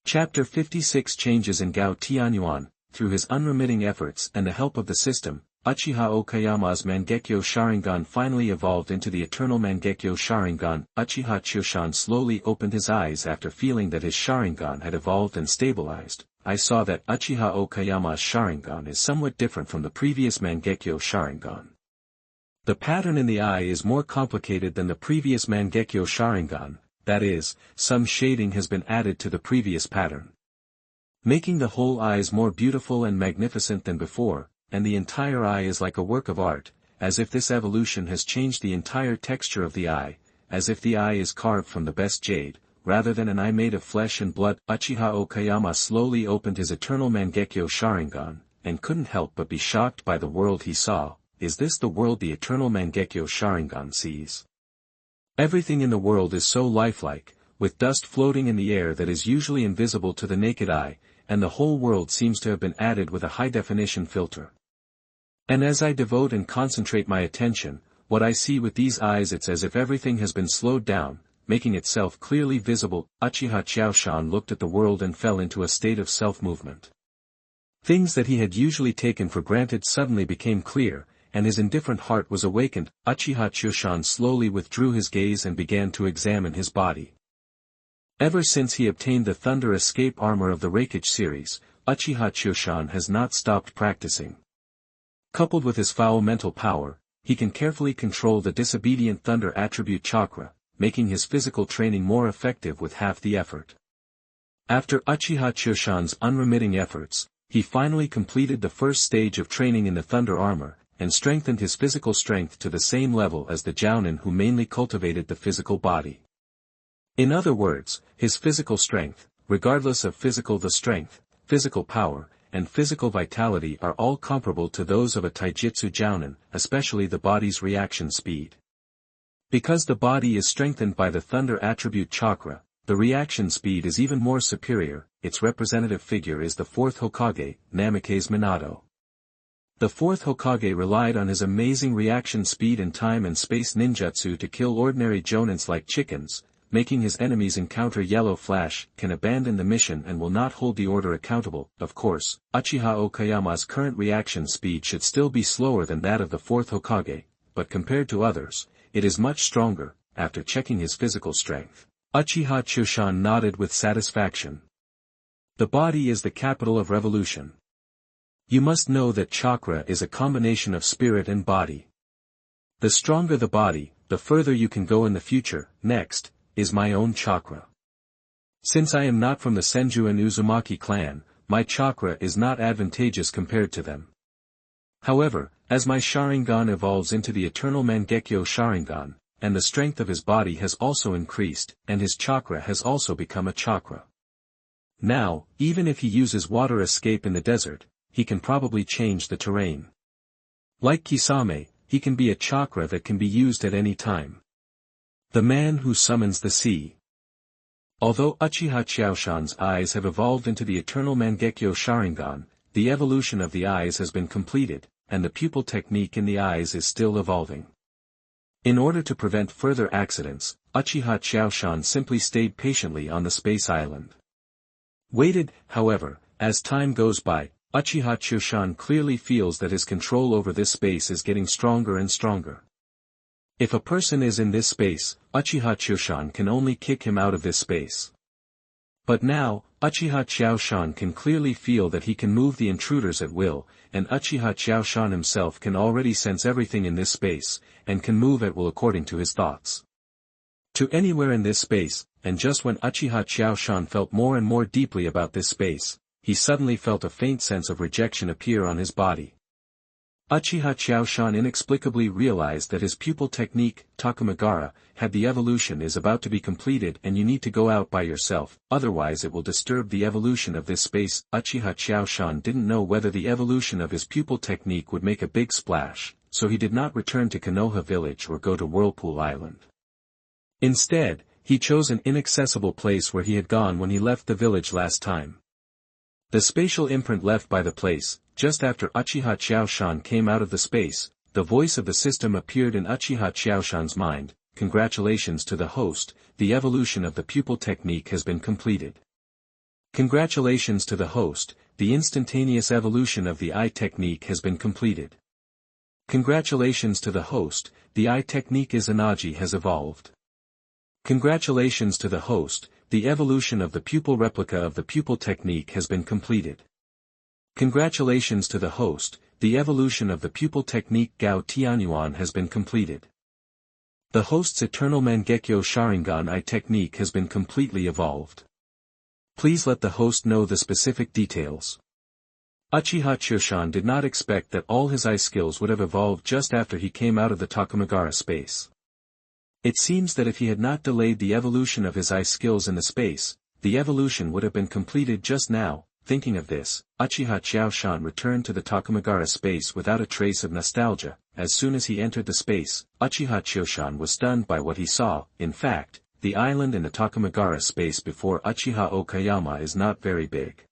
Chapter 56 Changes in Gao Tianyuan. Through his unremitting efforts and the help of the system, Uchiha Okayama's Mangekyo Sharingan finally evolved into the Eternal Mangekyo Sharingan. Uchiha Choshan slowly opened his eyes after feeling that his Sharingan had evolved and stabilized. I saw that Uchiha Okayama's Sharingan is somewhat different from the previous Mangekyo Sharingan. The pattern in the eye is more complicated than the previous Mangekyo Sharingan, that is, some shading has been added to the previous pattern, making the whole eyes more beautiful and magnificent than before, and the entire eye is like a work of art, as if this evolution has changed the entire texture of the eye, as if the eye is carved from the best jade, rather than an eye made of flesh and blood. Uchiha Okayama slowly opened his Eternal Mangekyo Sharingan, and couldn't help but be shocked by the world he saw. Is this the world the Eternal Mangekyo Sharingan sees? Everything in the world is so lifelike. with dust floating in the air that is usually invisible to the naked eye, and the whole world seems to have been added with a high-definition filter. And as I devote and concentrate my attention, what I see with these eyes, it's as if everything has been slowed down, making itself clearly visible. Uchiha Qiaoshan looked at the world and fell into a state of self-movement. Things that he had usually taken for granted suddenly became clear, and his indifferent heart was awakened. Uchiha Qiaoshan slowly withdrew his gaze and began to examine his body. Ever since he obtained the Thunder Escape armor of the Reikage series, Uchiha Qiaoshan has not stopped practicing. Coupled with his foul mental power, he can carefully control the disobedient Thunder attribute chakra, making his physical training more effective with half the effort. After Uchiha Qiaoshan's unremitting efforts, he finally completed the first stage of training in the Thunder armor, and strengthened his physical strength to the same level as the Jounin who mainly cultivated the physical body. In other words, his physical strength, regardless of physical power, and physical vitality are all comparable to those of a taijutsu Jounin, especially the body's reaction speed. Because the body is strengthened by the Thunder attribute chakra, the reaction speed is even more superior. Its representative figure is the fourth Hokage, Namikaze Minato. The fourth Hokage relied on his amazing reaction speed and time and space ninjutsu to kill ordinary Jounins like chickens, making his enemies encounter Yellow Flash, can abandon the mission and will not hold the order accountable. Of course, Uchiha Okayama's current reaction speed should still be slower than that of the fourth Hokage, but compared to others, it is much stronger. After checking his physical strength, Uchiha Qiaoshan nodded with satisfaction. The body is the capital of revolution. You must know that chakra is a combination of spirit and body. The stronger the body, the further you can go in the future. Next is my own chakra. Since I am not from the Senju and Uzumaki clan, my chakra is not advantageous compared to them. However, as my Sharingan evolves into the eternal Mangekyo Sharingan, and the strength of his body has also increased, and his chakra has also become a chakra. Now, even if he uses water escape in the desert, he can probably change the terrain. Like Kisame, he can be a chakra that can be used at any time. The man who summons the sea. Although Uchiha Qiaoshan's eyes have evolved into the eternal Mangekyo Sharingan, the evolution of the eyes has been completed, and the pupil technique in the eyes is still evolving. In order to prevent further accidents, Uchiha Qiaoshan simply stayed patiently on the space island. Waited, however, as time goes by, Uchiha Qiaoshan clearly feels that his control over this space is getting stronger and stronger. If a person is in this space, Uchiha Qiaoshan can only kick him out of this space. But now, Uchiha Qiaoshan can clearly feel that he can move the intruders at will, and Uchiha Qiaoshan himself can already sense everything in this space, and can move at will according to his thoughts. To anywhere in this space, and just when Uchiha Qiaoshan felt more and more deeply about this space, he suddenly felt a faint sense of rejection appear on his body. Uchiha Qiaoshan inexplicably realized that his pupil technique, Takamagahara, had the evolution is about to be completed and you need to go out by yourself, otherwise it will disturb the evolution of this space. Uchiha Qiaoshan didn't know whether the evolution of his pupil technique would make a big splash, so he did not return to Konoha village or go to Whirlpool Island. Instead, he chose an inaccessible place where he had gone when he left the village last time. The spatial imprint left by the place, just after Uchiha Qiaoshan came out of the space, the voice of the system appeared in Uchiha Qiaoshan's mind. Congratulations to the host, the evolution of the pupil technique has been completed. Congratulations to the host, the instantaneous evolution of the eye technique has been completed. Congratulations to the host, the eye technique Izanagi has evolved. Congratulations to the host, the evolution of the pupil replica of the pupil technique has been completed. Congratulations to the host, the evolution of the pupil technique Gao Tianyuan has been completed. The host's eternal Mangekyo Sharingan eye technique has been completely evolved. Please let the host know the specific details. Uchiha Qiaoshan did not expect that all his eye skills would have evolved just after he came out of the Takamagahara space. It seems that if he had not delayed the evolution of his eye skills in the space, the evolution would have been completed just now. Thinking of this, Uchiha Qiaoshan returned to the Takamagahara space without a trace of nostalgia. As soon as he entered the space, Uchiha Qiaoshan was stunned by what he saw. In fact, the island in the Takamagahara space before Uchiha Okayama is not very big.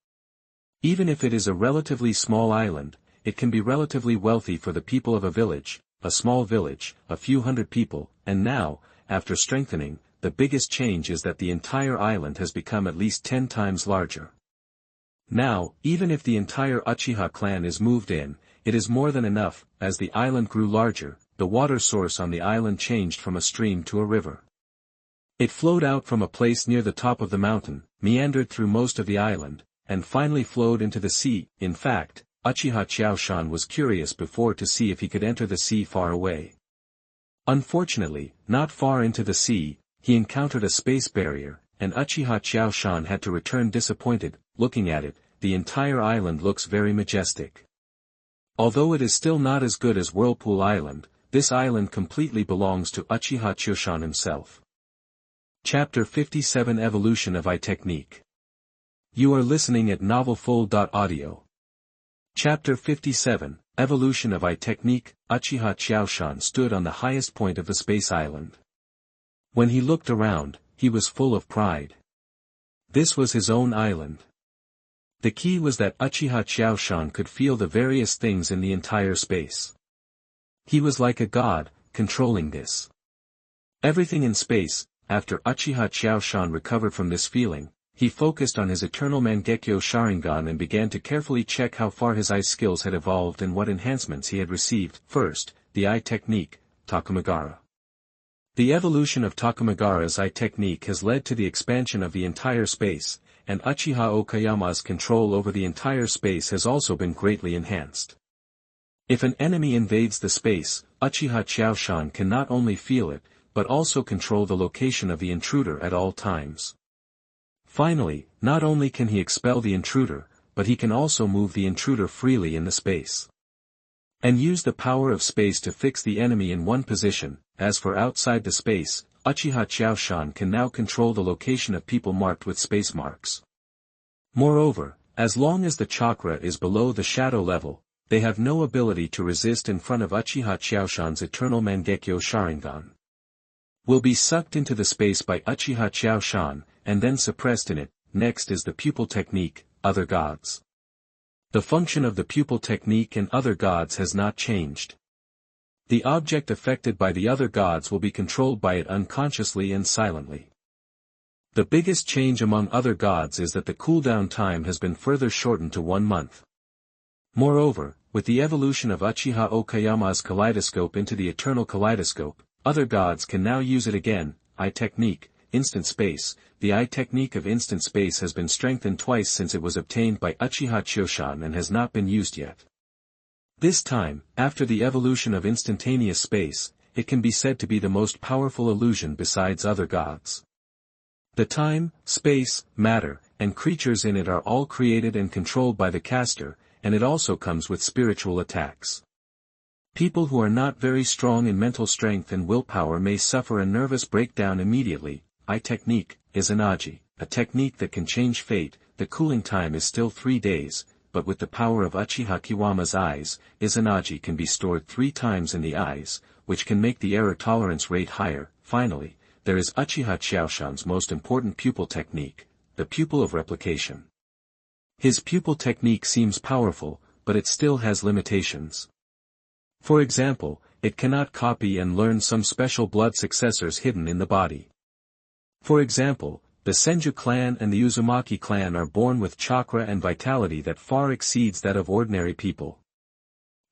Even if it is a relatively small island, it can be relatively wealthy for the people of a village, a small village, a few hundred people, and now, after strengthening, the biggest change is that the entire island has become at least 10 times larger. Now, even if the entire Uchiha clan is moved in, it is more than enough. As the island grew larger, the water source on the island changed from a stream to a river. It flowed out from a place near the top of the mountain, meandered through most of the island, and finally flowed into the sea. In fact, Uchiha Qiaoshan was curious before to see if he could enter the sea far away. Unfortunately, not far into the sea, he encountered a space barrier, and Uchiha Qiaoshan had to return disappointed. Looking at it, the entire island looks very majestic. Although it is still not as good as Whirlpool Island, this island completely belongs to Uchiha Qiaoshan himself. Chapter 57 Evolution of Eye Technique. You are listening at novelfull.audio. Chapter 57, Evolution of Eye Technique. Uchiha Qiaoshan stood on the highest point of the space island. When he looked around, he was full of pride. This was his own island. The key was that Uchiha Qiaoshan could feel the various things in the entire space. He was like a god, controlling this. Everything in space. After Uchiha Qiaoshan recovered from this feeling, he focused on his eternal Mangekyo Sharingan and began to carefully check how far his eye skills had evolved and what enhancements he had received. First, the eye technique, Takamagahara. The evolution of Takamagahara's eye technique has led to the expansion of the entire space, and Uchiha Okayama's control over the entire space has also been greatly enhanced. If an enemy invades the space, Uchiha Qiaoshan can not only feel it, but also control the location of the intruder at all times. Finally, not only can he expel the intruder, but he can also move the intruder freely in the space. And use the power of space to fix the enemy in one position. As for outside the space, Uchiha Qiaoshan can now control the location of people marked with space marks. Moreover, as long as the chakra is below the shadow level, they have no ability to resist in front of Uchiha Qiaoshan's eternal Mangekyo Sharingan. Will be sucked into the space by Uchiha Qiaoshan, and then suppressed in it. Next is the pupil technique, other gods. The function of the pupil technique and other gods has not changed. The object affected by the other gods will be controlled by it unconsciously and silently. The biggest change among other gods is that the cooldown time has been further shortened to 1 month. Moreover, with the evolution of Uchiha Okayama's Kaleidoscope into the Eternal Kaleidoscope, other gods can now use it again. Eye technique, instant space. The eye technique of instant space has been strengthened twice since it was obtained by Uchiha Qiaoshan and has not been used yet. This time, after the evolution of instantaneous space, it can be said to be the most powerful illusion besides other gods. The time, space, matter, and creatures in it are all created and controlled by the caster, and it also comes with spiritual attacks. People who are not very strong in mental strength and willpower may suffer a nervous breakdown immediately. Eye technique, Izanagi, a technique that can change fate. The cooling time is still 3 days, but with the power of Uchiha Kiwama's eyes, Izanagi can be stored 3 times in the eyes, which can make the error tolerance rate higher. Finally, there is Uchiha Qiaoshan's most important pupil technique, the pupil of replication. His pupil technique seems powerful, but it still has limitations. For example, it cannot copy and learn some special blood successors hidden in the body. For example, the Senju clan and the Uzumaki clan are born with chakra and vitality that far exceeds that of ordinary people.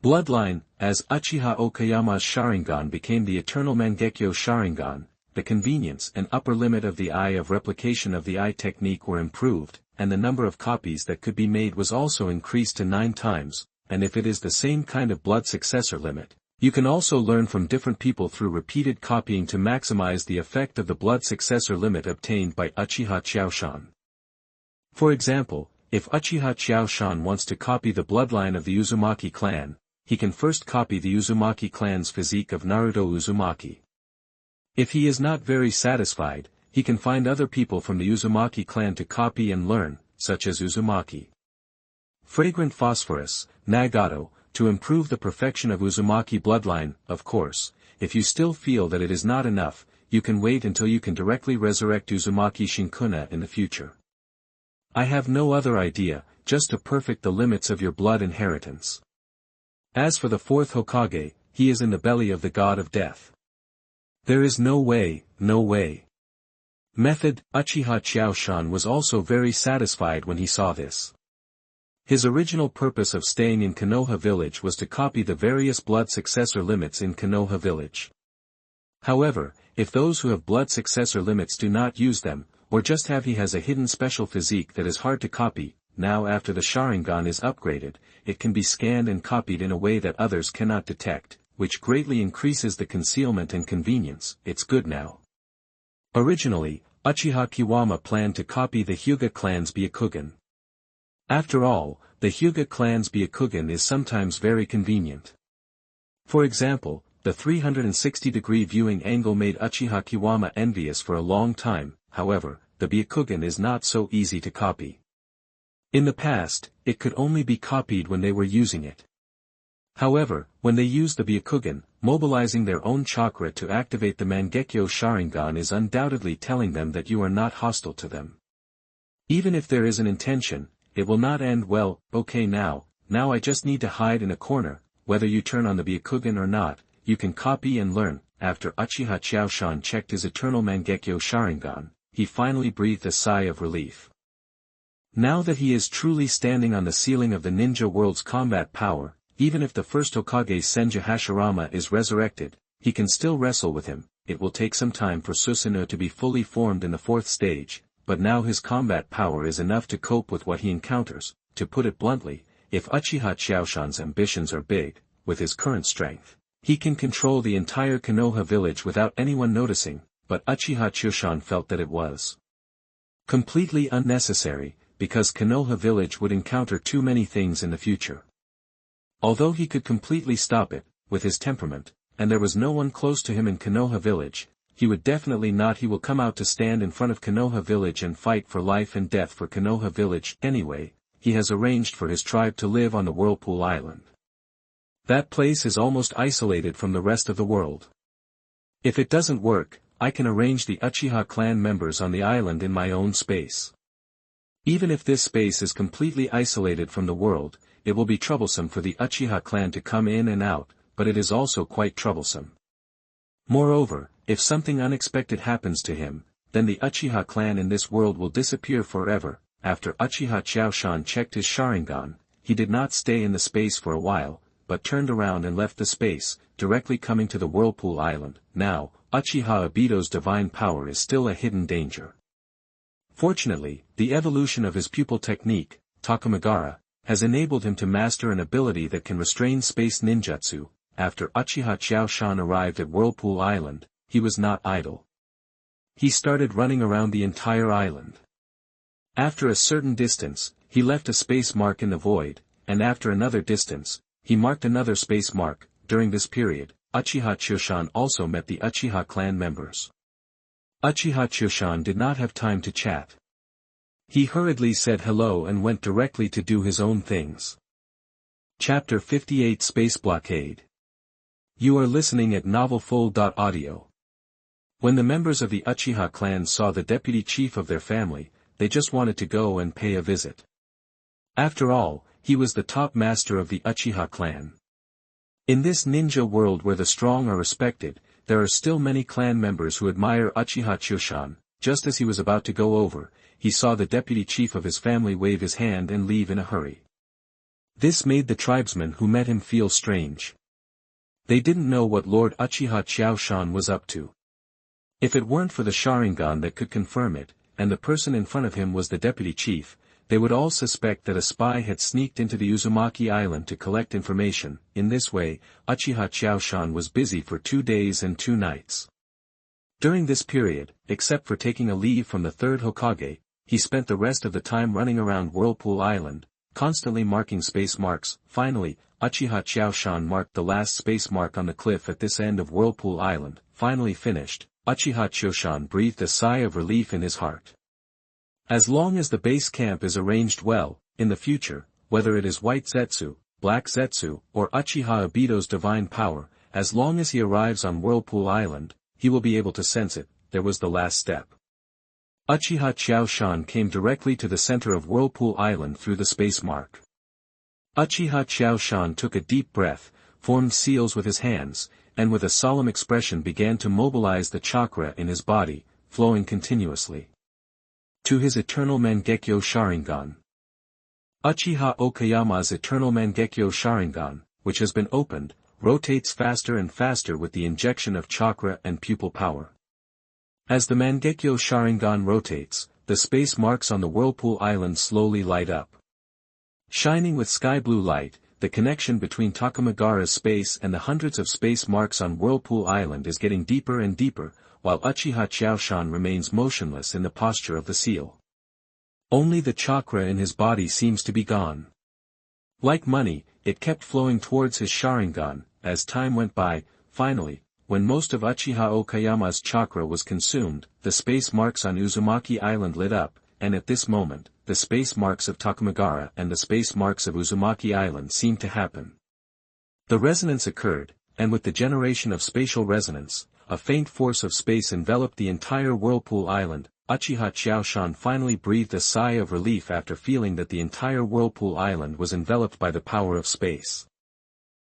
Bloodline, as Uchiha Okayama's Sharingan became the eternal Mangekyo Sharingan, the convenience and upper limit of the eye of replication of the eye technique were improved, and the number of copies that could be made was also increased to 9 times. And if it is the same kind of blood successor limit, you can also learn from different people through repeated copying to maximize the effect of the blood successor limit obtained by Uchiha Qiaoshan. For example, if Uchiha Qiaoshan wants to copy the bloodline of the Uzumaki clan, he can first copy the Uzumaki clan's physique of Naruto Uzumaki. If he is not very satisfied, he can find other people from the Uzumaki clan to copy and learn, such as Uzumaki. Fragrant phosphorus, Nagato, to improve the perfection of Uzumaki bloodline. Of course, if you still feel that it is not enough, you can wait until you can directly resurrect Uzumaki Shinkuna in the future. I have no other idea, just to perfect the limits of your blood inheritance. As for the fourth Hokage, he is in the belly of the god of death. There is no way, no way. Method, Uchiha Qiaoshan was also very satisfied when he saw this. His original purpose of staying in Konoha village was to copy the various blood successor limits in Konoha village. However, if those who have blood successor limits do not use them, or just have he has a hidden special physique that is hard to copy, now after the Sharingan is upgraded, it can be scanned and copied in a way that others cannot detect, which greatly increases the concealment and convenience. It's good now. Originally, Uchiha Kiwama planned to copy the Hyuga clan's Byakugan. After all, the Hyuga clan's Byakugan is sometimes very convenient. For example, the 360-degree viewing angle made Uchiha Kiwama envious for a long time. However, the Byakugan is not so easy to copy. In the past, it could only be copied when they were using it. However, when they use the Byakugan, mobilizing their own chakra to activate the Mangekyo Sharingan is undoubtedly telling them that you are not hostile to them. Even if there is an intention, it will not end well. Okay, now I just need to hide in a corner. Whether you turn on the Byakugan or not, you can copy and learn. After Uchiha Qiaoshan checked his eternal Mangekyo Sharingan, he finally breathed a sigh of relief. Now that he is truly standing on the ceiling of the ninja world's combat power, even if the first Hokage Senju Hashirama is resurrected, he can still wrestle with him. It will take some time for Susanoo to be fully formed in the fourth stage, but now his combat power is enough to cope with what he encounters. To put it bluntly, if Uchiha Qiaoshan's ambitions are big, with his current strength, he can control the entire Konoha village without anyone noticing, but Uchiha Qiaoshan felt that it was completely unnecessary, because Konoha village would encounter too many things in the future. Although he could completely stop it, with his temperament, and there was no one close to him in Konoha village, he would definitely not. He will come out to stand in front of Konoha village and fight for life and death for Konoha village. Anyway, he has arranged for his tribe to live on the Whirlpool Island. That place is almost isolated from the rest of the world. If it doesn't work, I can arrange the Uchiha clan members on the island in my own space. Even if this space is completely isolated from the world, it will be troublesome for the Uchiha clan to come in and out, but it is also quite troublesome. Moreover, if something unexpected happens to him, then the Uchiha clan in this world will disappear forever. After Uchiha Qiaoshan checked his Sharingan, he did not stay in the space for a while, but turned around and left the space, directly coming to the Whirlpool Island. Now, Uchiha Obito's divine power is still a hidden danger. Fortunately, the evolution of his pupil technique, Takamagahara, has enabled him to master an ability that can restrain space ninjutsu. After Uchiha Qiaoshan arrived at Whirlpool Island, he was not idle. He started running around the entire island. After a certain distance, he left a space mark in the void, and after another distance, he marked another space mark. During this period, Uchiha Qiaoshan also met the Uchiha clan members. Uchiha Qiaoshan did not have time to chat. He hurriedly said hello and went directly to do his own things. Chapter 58 Space Blockade. You are listening at novelfull.audio. When the members of the Uchiha clan saw the deputy chief of their family, they just wanted to go and pay a visit. After all, he was the top master of the Uchiha clan. In this ninja world where the strong are respected, there are still many clan members who admire Uchiha Qiaoshan. Just as he was about to go over, he saw the deputy chief of his family wave his hand and leave in a hurry. This made the tribesmen who met him feel strange. They didn't know what Lord Uchiha Qiaoshan was up to. If it weren't for the Sharingan that could confirm it, and the person in front of him was the deputy chief, they would all suspect that a spy had sneaked into the Uzumaki Island to collect information. In this way, Uchiha Qiaoshan was busy for 2 days and 2 nights. During this period, except for taking a leave from the third Hokage, he spent the rest of the time running around Whirlpool Island, constantly marking space marks. Finally, Uchiha Qiaoshan marked the last space mark on the cliff at this end of Whirlpool Island. Finally finished, Uchiha Qiaoshan breathed a sigh of relief in his heart. As long as the base camp is arranged well, in the future, whether it is White Zetsu, Black Zetsu, or Uchiha Obito's divine power, as long as he arrives on Whirlpool Island, he will be able to sense it. There was the last step. Uchiha Qiaoshan came directly to the center of Whirlpool Island through the space mark. Uchiha Qiaoshan took a deep breath, formed seals with his hands, and with a solemn expression began to mobilize the chakra in his body, flowing continuously to his eternal Mangekyo Sharingan. Uchiha Okayama's eternal Mangekyo Sharingan, which has been opened, rotates faster and faster with the injection of chakra and pupil power. As the Mangekyo Sharingan rotates, the space marks on the Whirlpool Island slowly light up. Shining with sky blue light, the connection between Takamagahara's space and the hundreds of space marks on Whirlpool Island is getting deeper and deeper, while Uchiha Qiaoshan remains motionless in the posture of the seal. Only the chakra in his body seems to be gone. Like money, it kept flowing towards his Sharingan. As time went by, finally, when most of Uchiha Okayama's chakra was consumed, the space marks on Uzumaki Island lit up, and at this moment, the space marks of Takamagahara and the space marks of Uzumaki Island seemed to happen. The resonance occurred, and with the generation of spatial resonance, a faint force of space enveloped the entire Whirlpool Island. Uchiha Qiaoshan finally breathed a sigh of relief after feeling that the entire Whirlpool Island was enveloped by the power of space.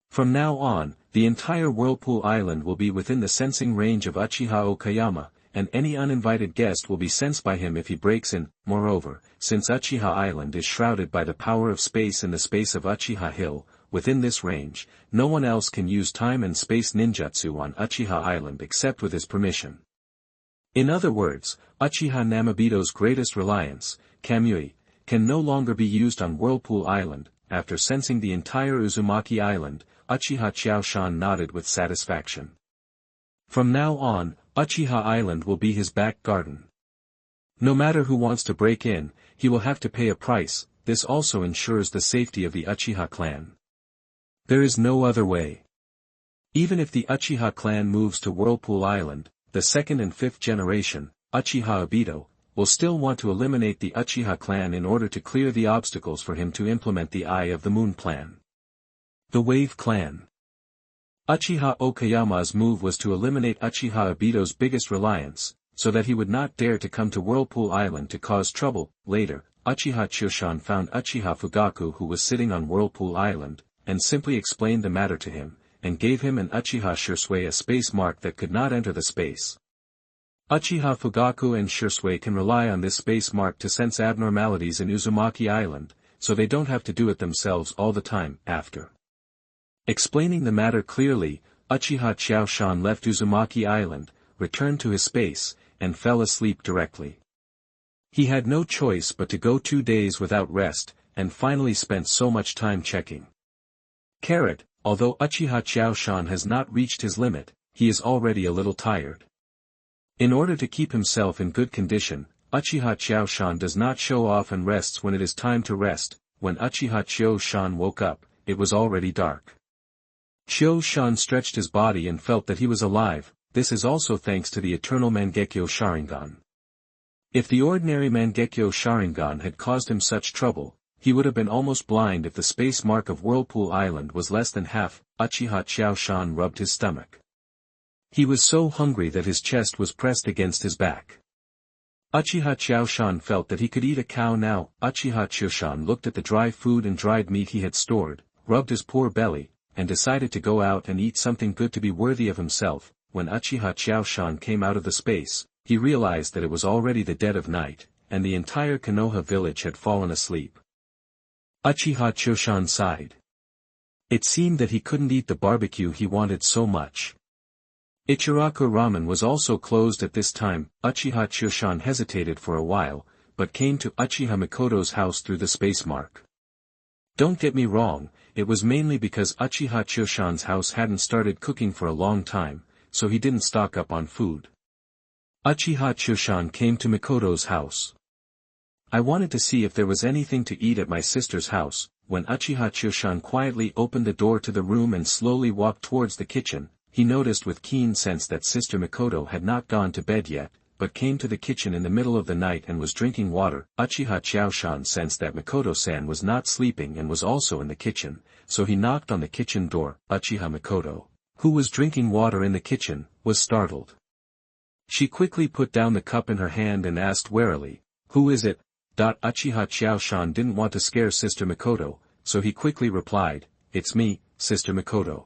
From now on, the entire Whirlpool Island will be within the sensing range of Uchiha Okayama, and any uninvited guest will be sensed by him if he breaks in. Moreover, since Uchiha Island is shrouded by the power of space in the space of Uchiha Hill, within this range, no one else can use time and space ninjutsu on Uchiha Island except with his permission. In other words, Uchiha Namibito's greatest reliance, Kamui, can no longer be used on Whirlpool Island. After sensing the entire Uzumaki Island, Uchiha Qiaoshan nodded with satisfaction. From now on, Uchiha Island will be his back garden. No matter who wants to break in, he will have to pay a price. This also ensures the safety of the Uchiha clan. There is no other way. Even if the Uchiha clan moves to Whirlpool Island, the second and fifth generation, Uchiha Obito, will still want to eliminate the Uchiha clan in order to clear the obstacles for him to implement the Eye of the Moon plan. The Wave Clan. Uchiha Okayama's move was to eliminate Uchiha Obito's biggest reliance, so that he would not dare to come to Whirlpool Island to cause trouble. Later, Uchiha Qiaoshan found Uchiha Fugaku who was sitting on Whirlpool Island, and simply explained the matter to him, and gave him and Uchiha Shursui a space mark that could not enter the space. Uchiha Fugaku and Shursui can rely on this space mark to sense abnormalities in Uzumaki Island, so they don't have to do it themselves all the time. After explaining the matter clearly, Uchiha Qiaoshan left Uzumaki Island, returned to his space, and fell asleep directly. He had no choice but to go 2 days without rest, and finally spent so much time checking. Although Uchiha Qiaoshan has not reached his limit, he is already a little tired. In order to keep himself in good condition, Uchiha Qiaoshan does not show off and rests when it is time to rest. When Uchiha Qiaoshan woke up, it was already dark. Qiaoshan stretched his body and felt that he was alive. This is also thanks to the eternal Mangekyo Sharingan. If the ordinary Mangekyo Sharingan had caused him such trouble, he would have been almost blind if the space mark of Whirlpool Island was less than half. Uchiha Qiaoshan rubbed his stomach. He was so hungry that his chest was pressed against his back. Uchiha Qiaoshan felt that he could eat a cow now. Uchiha Qiaoshan looked at the dry food and dried meat he had stored, rubbed his poor belly, and decided to go out and eat something good to be worthy of himself. When Uchiha Qiaoshan came out of the space, he realized that it was already the dead of night, and the entire Konoha village had fallen asleep. Uchiha Qiaoshan sighed. It seemed that he couldn't eat the barbecue he wanted so much. Ichiraku Ramen was also closed at this time. Uchiha Qiaoshan hesitated for a while, but came to Uchiha Mikoto's house through the space mark. Don't get me wrong, it was mainly because Uchiha Qiaoshan's house hadn't started cooking for a long time, so he didn't stock up on food. Uchiha Qiaoshan came to Mikoto's house. I wanted to see if there was anything to eat at my sister's house. When Uchiha Qiaoshan quietly opened the door to the room and slowly walked towards the kitchen, he noticed with keen sense that Sister Mikoto had not gone to bed yet, but came to the kitchen in the middle of the night and was drinking water. Uchiha Qiaoshan sensed that Mikoto-san was not sleeping and was also in the kitchen, so he knocked on the kitchen door. Uchiha Mikoto, who was drinking water in the kitchen, was startled. She quickly put down the cup in her hand and asked warily, "Who is it?" Uchiha Chiaoshan didn't want to scare Sister Mikoto, so he quickly replied, "It's me, Sister Mikoto.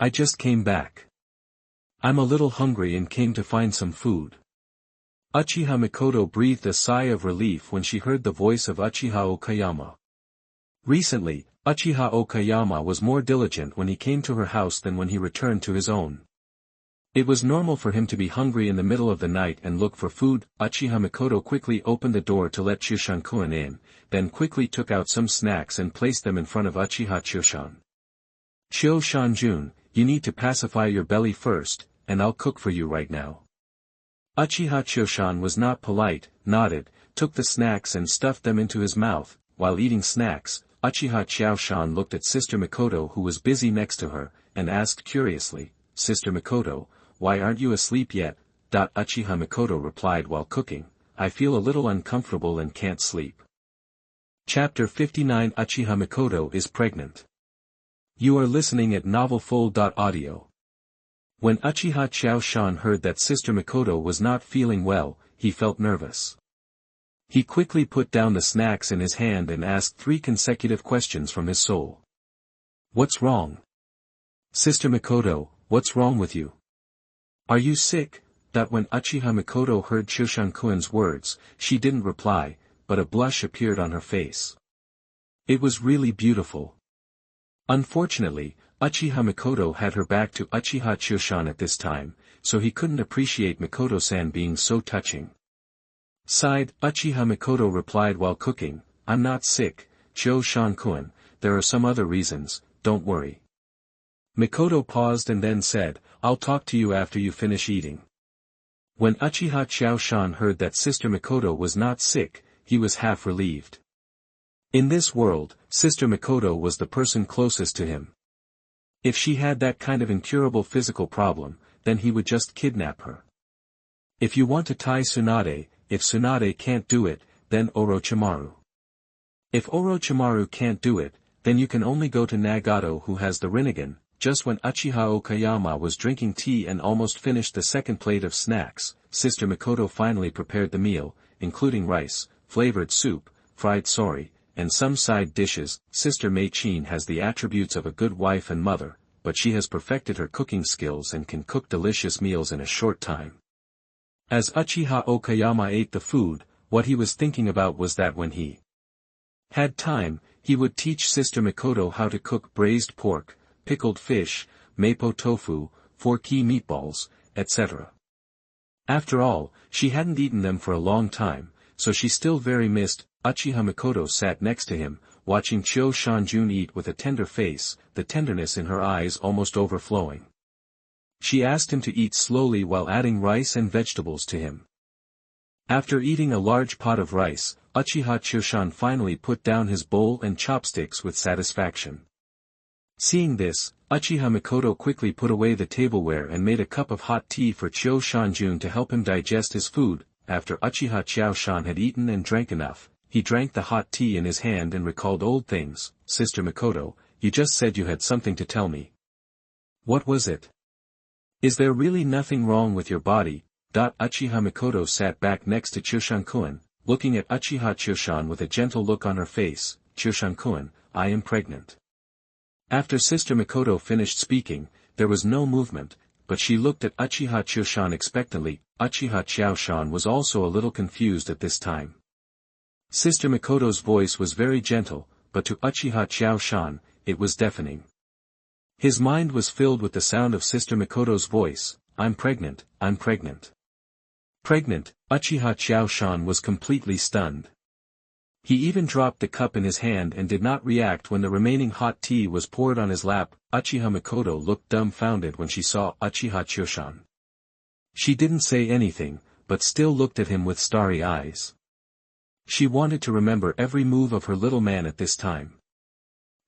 I just came back. I'm a little hungry and came to find some food." Uchiha Mikoto breathed a sigh of relief when she heard the voice of Uchiha Okayama. Recently, Uchiha Okayama was more diligent when he came to her house than when he returned to his own. It was normal for him to be hungry in the middle of the night and look for food. Uchiha Mikoto quickly opened the door to let Chushan-kun in, then quickly took out some snacks and placed them in front of Uchiha Choshan. "Choshan-jun, you need to pacify your belly first, and I'll cook for you right now." Uchiha Choshan was not polite, nodded, took the snacks and stuffed them into his mouth. While eating snacks, Uchiha Choshan looked at Sister Mikoto who was busy next to her, and asked curiously, "Sister Mikoto, why aren't you asleep yet?" Uchiha Mikoto replied while cooking, "I feel a little uncomfortable and can't sleep." Chapter 59 Uchiha Mikoto is pregnant. You are listening at novelfull.audio. When Uchiha Choshan heard that Sister Mikoto was not feeling well, he felt nervous. He quickly put down the snacks in his hand and asked 3 consecutive questions from his soul. "What's wrong? Sister Mikoto, what's wrong with you? Are you sick?" When Uchiha Mikoto heard Choshan-kun's words, she didn't reply, but a blush appeared on her face. It was really beautiful. Unfortunately, Uchiha Mikoto had her back to Uchiha Choshan at this time, so he couldn't appreciate Mikoto-san being so touching. Sighed, Uchiha Mikoto replied while cooking, "I'm not sick, Choshan-kun, there are some other reasons, don't worry." Mikoto paused and then said, "I'll talk to you after you finish eating." When Uchiha Choshan heard that Sister Mikoto was not sick, he was half relieved. In this world, Sister Mikoto was the person closest to him. If she had that kind of incurable physical problem, then he would just kidnap her. If you want to tie Tsunade, if Tsunade can't do it, then Orochimaru. If Orochimaru can't do it, then you can only go to Nagato who has the Rinnegan. Just when Uchiha Okayama was drinking tea and almost finished the second plate of snacks, Sister Mikoto finally prepared the meal, including rice, flavored soup, fried sori, and some side dishes. Sister Mei-chin has the attributes of a good wife and mother, but she has perfected her cooking skills and can cook delicious meals in a short time. As Uchiha Okayama ate the food, what he was thinking about was that when he had time, he would teach Sister Mikoto how to cook braised pork, pickled fish, mapo tofu, 4-key meatballs, etc. After all, she hadn't eaten them for a long time, so she still very missed. Uchiha Mikoto sat next to him, watching Choshan-jun eat with a tender face, the tenderness in her eyes almost overflowing. She asked him to eat slowly while adding rice and vegetables to him. After eating a large pot of rice, Uchiha Choshan finally put down his bowl and chopsticks with satisfaction. Seeing this, Uchiha Mikoto quickly put away the tableware and made a cup of hot tea for Choshan-jun to help him digest his food. After Uchiha Choshan had eaten and drank enough, he drank the hot tea in his hand and recalled old things. "Sister Mikoto, you just said you had something to tell me. What was it? Is there really nothing wrong with your body?" Uchiha Mikoto sat back next to Choshan-kun, looking at Uchiha Choshan with a gentle look on her face. "Choshan-kun, I am pregnant." After Sister Mikoto finished speaking, there was no movement, but she looked at Uchiha Choshan expectantly. Uchiha Choshan was also a little confused at this time. Sister Mikoto's voice was very gentle, but to Uchiha Choshan, it was deafening. His mind was filled with the sound of Sister Mikoto's voice. I'm pregnant, I'm pregnant." Pregnant, Uchiha Choshan was completely stunned. He even dropped the cup in his hand and did not react when the remaining hot tea was poured on his lap. Uchiha Mikoto looked dumbfounded when she saw Uchiha Choshan. She didn't say anything, but still looked at him with starry eyes. She wanted to remember every move of her little man at this time.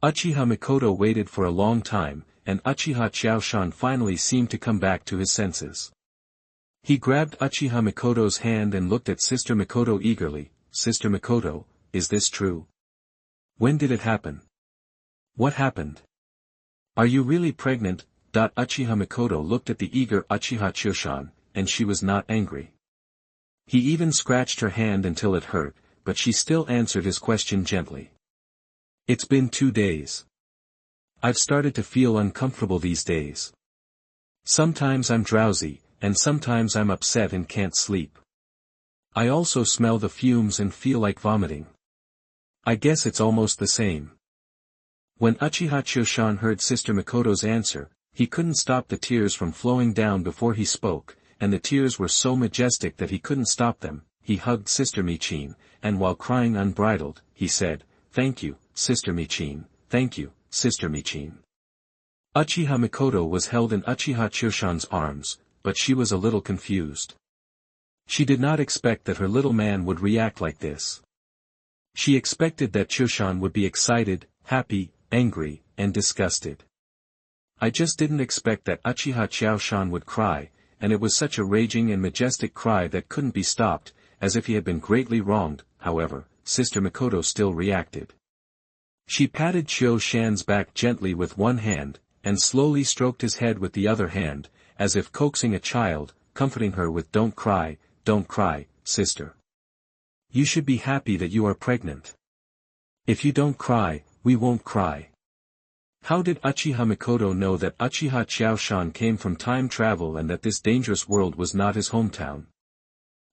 Uchiha Mikoto waited for a long time, and Uchiha Choshan finally seemed to come back to his senses. He grabbed Uchiha Mikoto's hand and looked at Sister Mikoto eagerly. "Sister Mikoto, is this true? When did it happen? What happened? Are you really pregnant?" Uchiha Mikoto looked at the eager Uchiha Choshan. and she was not angry. He even scratched her hand until it hurt, but she still answered his question gently. It's been 2 days. I've started to feel uncomfortable these days. Sometimes I'm drowsy, and sometimes I'm upset and can't sleep. I also smell the fumes and feel like vomiting. I guess it's almost the same. When Uchiha Choshan heard Sister Mikoto's answer, he couldn't stop the tears from flowing down before he spoke, and the tears were so majestic that he couldn't stop them. He hugged Sister Michin, and while crying unbridled, he said, "Thank you, Sister Michin, thank you, Sister Michin." Uchiha Mikoto was held in Uchiha Choshan's arms, but she was a little confused. She did not expect that her little man would react like this. She expected that Choshan would be excited, happy, angry, and disgusted. I just didn't expect that Uchiha Choshan would cry, and it was such a raging and majestic cry that couldn't be stopped, as if he had been greatly wronged. However, Sister Mikoto still reacted. She patted Choshan's back gently with one hand, and slowly stroked his head with the other hand, as if coaxing a child, comforting her with don't cry, sister. You should be happy that you are pregnant. If you don't cry, we won't cry. How did Uchiha Mikoto know that Uchiha Choshan came from time travel and that this dangerous world was not his hometown?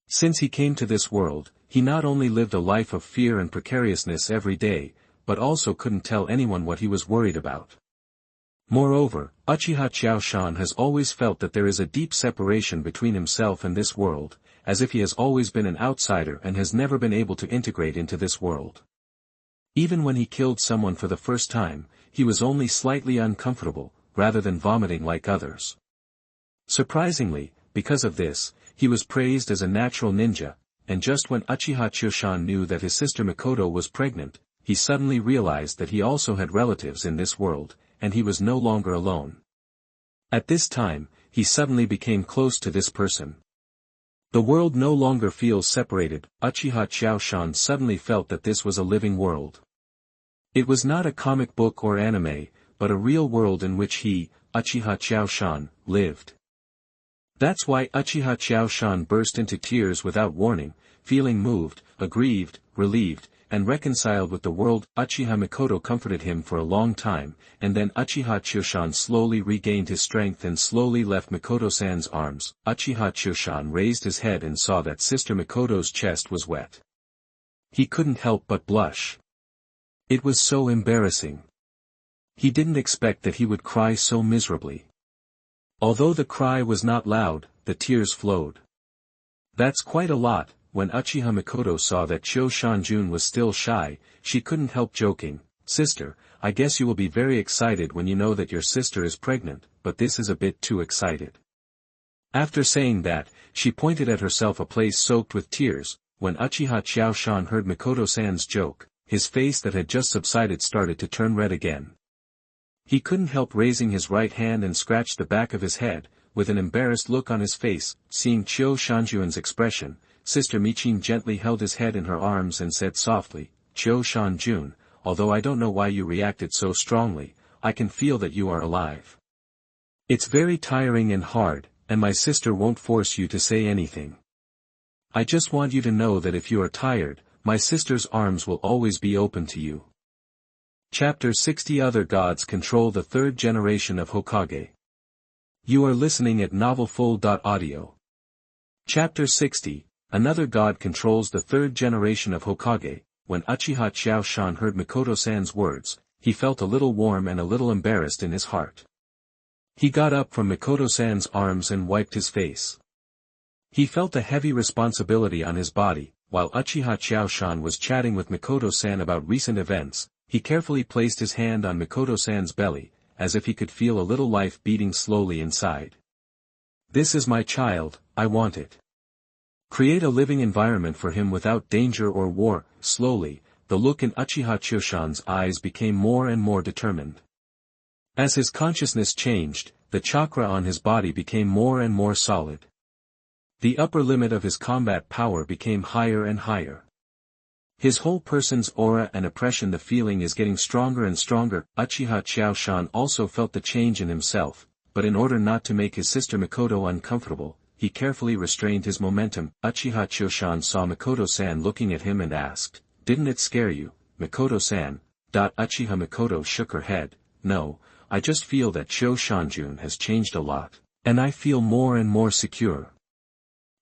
Since he came to this world, he not only lived a life of fear and precariousness every day, but also couldn't tell anyone what he was worried about. Moreover, Uchiha Choshan has always felt that there is a deep separation between himself and this world, as if he has always been an outsider and has never been able to integrate into this world. Even when he killed someone for the first time, he was only slightly uncomfortable, rather than vomiting like others. Surprisingly, because of this, he was praised as a natural ninja, and just when Uchiha Choshan knew that his sister Mikoto was pregnant, he suddenly realized that he also had relatives in this world, and he was no longer alone. At this time, he suddenly became close to this person. The world no longer feels separated. Uchiha Choshan suddenly felt that this was a living world. It was not a comic book or anime, but a real world in which he, Uchiha Choshan, lived. That's why Uchiha Choshan burst into tears without warning, feeling moved, aggrieved, relieved, and reconciled with the world. Uchiha Mikoto comforted him for a long time, and then Uchiha Choshan slowly regained his strength and slowly left Mikoto-san's arms. Uchiha Choshan raised his head and saw that Sister Mikoto's chest was wet. He couldn't help but blush. It was so embarrassing. He didn't expect that he would cry so miserably. Although the cry was not loud, the tears flowed. That's quite a lot. When Uchiha Mikoto saw that Choshan-jun was still shy, she couldn't help joking, "Sister, I guess you will be very excited when you know that your sister is pregnant, but this is a bit too excited." After saying that, she pointed at herself a place soaked with tears. When Uchiha Choshan heard Mikoto-san's joke, his face that had just subsided started to turn red again. He couldn't help raising his right hand and scratched the back of his head, with an embarrassed look on his face. Seeing Choshan-jun's expression, Sister Michin gently held his head in her arms and said softly, "Choshan-jun, although I don't know why you reacted so strongly, I can feel that you are alive. It's very tiring and hard, and my sister won't force you to say anything. I just want you to know that if you are tired, my sister's arms will always be open to you." Chapter 60 Other Gods Control the Third Generation of Hokage. You are listening at novelfull.audio. Chapter 60 Another God Controls the Third Generation of Hokage. When Uchiha Choshan heard Mikoto-san's words, he felt a little warm and a little embarrassed in his heart. He got up from Mikoto-san's arms and wiped his face. He felt a heavy responsibility on his body. While Uchiha Choshan was chatting with Mikoto-san about recent events, he carefully placed his hand on Mikoto-san's belly, as if he could feel a little life beating slowly inside. "This is my child, I want it. Create a living environment for him without danger or war." Slowly, the look in Uchiha Choshan's eyes became more and more determined. As his consciousness changed, the chakra on his body became more and more solid. The upper limit of his combat power became higher and higher. His whole person's aura and oppression. The feeling is getting stronger and stronger. Uchiha Choshan also felt the change in himself, but in order not to make his sister Mikoto uncomfortable, he carefully restrained his momentum. Uchiha Choshan saw Mikoto-san looking at him and asked, "Didn't it scare you, Mikoto-san?" Uchiha Mikoto shook her head. "No, I just feel that Choshanjun has changed a lot, and I feel more and more secure."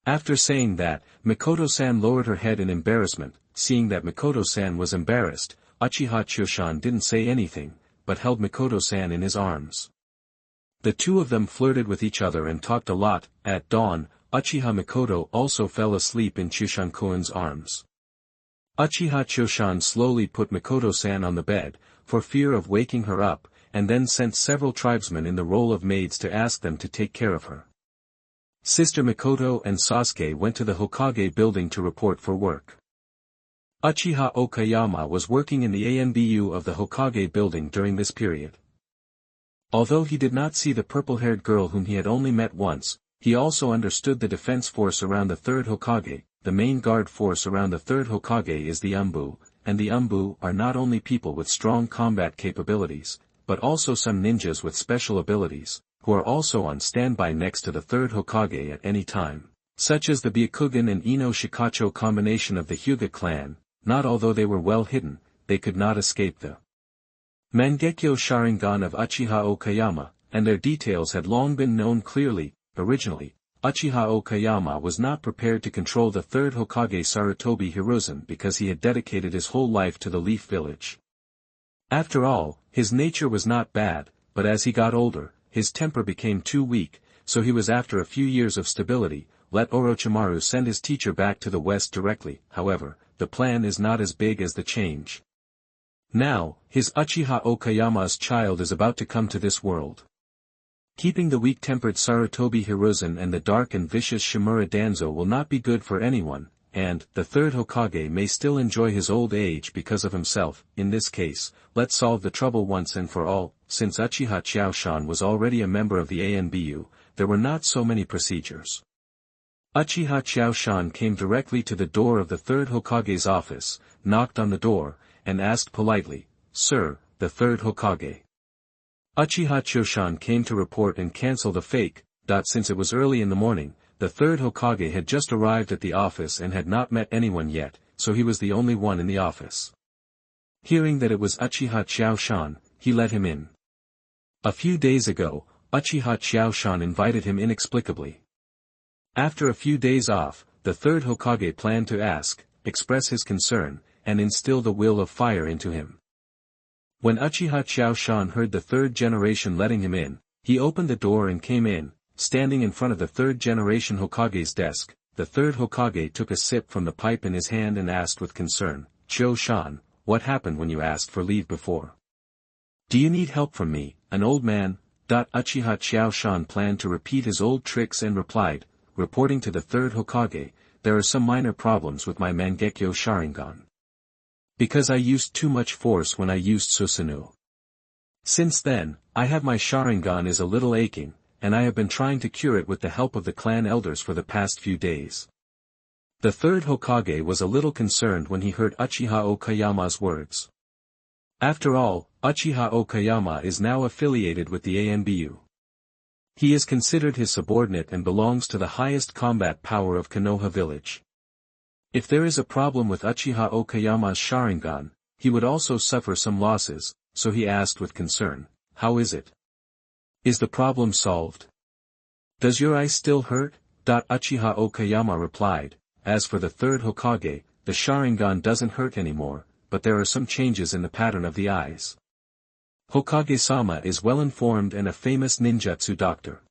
After saying that, Mikoto-san lowered her head in embarrassment. Seeing that Mikoto-san was embarrassed, Uchiha Choshan didn't say anything, but held Mikoto-san in his arms. The two of them flirted with each other and talked a lot. At dawn, Uchiha Mikoto also fell asleep in Choshan-koen's arms. Uchiha Choshan slowly put Mikoto-san on the bed, for fear of waking her up, and then sent several tribesmen in the role of maids to ask them to take care of her. Sister Mikoto and Sasuke went to the Hokage building to report for work. Uchiha Okayama was working in the Anbu of the Hokage building during this period. Although he did not see the purple-haired girl whom he had only met once, he also understood the defense force around the third Hokage. The main guard force around the third Hokage is the Anbu, and the Anbu are not only people with strong combat capabilities, but also some ninjas with special abilities, who are also on standby next to the third Hokage at any time, such as the Byakugan and Ino Shikacho combination of the Hyuga clan. Not although they were well hidden, they could not escape the Mangekyo Sharingan of Uchiha Okayama, and their details had long been known clearly. Originally, Uchiha Okayama was not prepared to control the third Hokage Sarutobi Hiruzen because he had dedicated his whole life to the Leaf Village. After all, his nature was not bad, but as he got older, his temper became too weak, so he was after a few years of stability, let Orochimaru send his teacher back to the west directly. However, the plan is not as big as the change. Now, his Uchiha Okayama's child is about to come to this world. Keeping the weak-tempered Sarutobi Hiruzen and the dark and vicious Shimura Danzo will not be good for anyone, and the third Hokage may still enjoy his old age because of himself. In this case, let's solve the trouble once and for all. Since Uchiha Choshan was already a member of the Anbu, there were not so many procedures. Uchiha Choshan came directly to the door of the third Hokage's office, knocked on the door, and asked politely, "Sir, the third Hokage." Uchiha Choshan came to report and cancel the fake. Since it was early in the morning, the third Hokage had just arrived at the office and had not met anyone yet, so he was the only one in the office. Hearing that it was Uchiha Choshan, he let him in. A few days ago, Uchiha Choshan invited him inexplicably. After a few days off, the third Hokage planned to express his concern, and instill the will of fire into him. When Uchiha Choshan heard the third generation letting him in, he opened the door and came in. Standing in front of the third generation Hokage's desk, the third Hokage took a sip from the pipe in his hand and asked with concern, "Choshan, what happened when you asked for leave before? Do you need help from me, an old man?" Uchiha Choshan planned to repeat his old tricks and replied, reporting to the third Hokage, "There are some minor problems with my Mangekyo Sharingan. Because I used too much force when I used Susanoo. Since then, I have my Sharingan is a little aching, and I have been trying to cure it with the help of the clan elders for the past few days." The third Hokage was a little concerned when he heard Uchiha Okayama's words. After all, Uchiha Okayama is now affiliated with the Anbu. He is considered his subordinate and belongs to the highest combat power of Konoha village. If there is a problem with Uchiha Okayama's Sharingan, he would also suffer some losses, so he asked with concern, "How is it? Is the problem solved? Does your eye still hurt?" Uchiha Okayama replied, "As for the third Hokage, the Sharingan doesn't hurt anymore, but there are some changes in the pattern of the eyes. Hokage-sama is well informed and a famous ninjutsu doctor.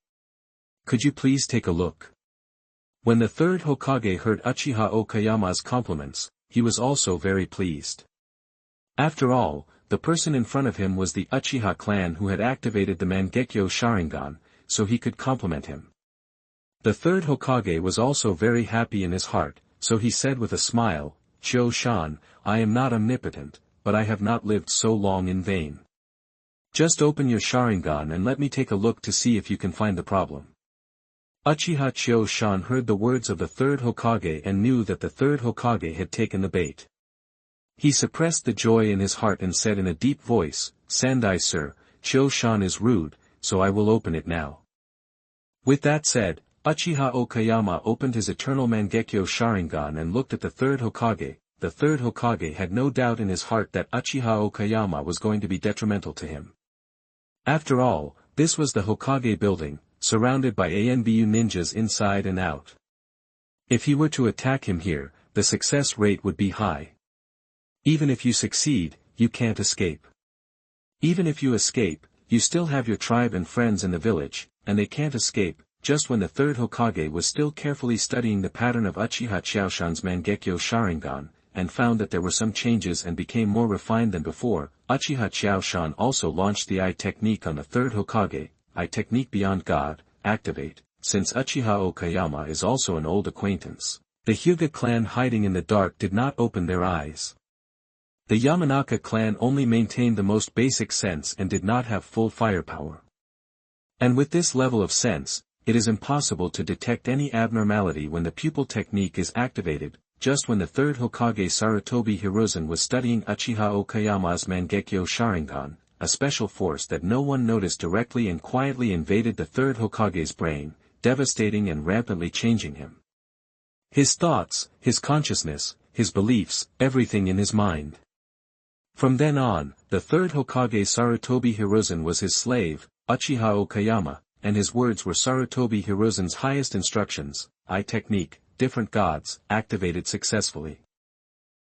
Could you please take a look?" When the third Hokage heard Uchiha Okayama's compliments, he was also very pleased. After all, the person in front of him was the Uchiha clan who had activated the Mangekyo Sharingan, so he could compliment him. The third Hokage was also very happy in his heart, so he said with a smile, "Choshan, I am not omnipotent, but I have not lived so long in vain. Just open your Sharingan and let me take a look to see if you can find the problem." Uchiha Choshan heard the words of the third Hokage and knew that the third Hokage had taken the bait. He suppressed the joy in his heart and said in a deep voice, "Sandai sir, Choshan is rude, so I will open it now." With that said, Uchiha Okayama opened his eternal Mangekyo Sharingan and looked at the third Hokage. The third Hokage had no doubt in his heart that Uchiha Okayama was going to be detrimental to him. After all, this was the Hokage building, surrounded by Anbu ninjas inside and out. If he were to attack him here, the success rate would be high. Even if you succeed, you can't escape. Even if you escape, you still have your tribe and friends in the village, and they can't escape. Just when the third Hokage was still carefully studying the pattern of Uchiha Chaoshan's Mangekyo Sharingan, and found that there were some changes and became more refined than before, Uchiha Chaoshan also launched the Eye technique on the third Hokage, Eye technique beyond God, activate. Since Uchiha Okayama is also an old acquaintance, the Hyuga clan hiding in the dark did not open their eyes. The Yamanaka clan only maintained the most basic sense and did not have full firepower. And with this level of sense, it is impossible to detect any abnormality when the pupil technique is activated. Just when the third Hokage Sarutobi Hiruzen was studying Uchiha Okayama's Mangekyo Sharingan, a special force that no one noticed directly and quietly invaded the third Hokage's brain, devastating and rampantly changing him. His thoughts, his consciousness, his beliefs, everything in his mind. From then on, the third Hokage Sarutobi Hiruzen was his slave, Uchiha Okayama, and his words were Sarutobi Hiruzen's highest instructions. Eye technique, different gods, activated successfully.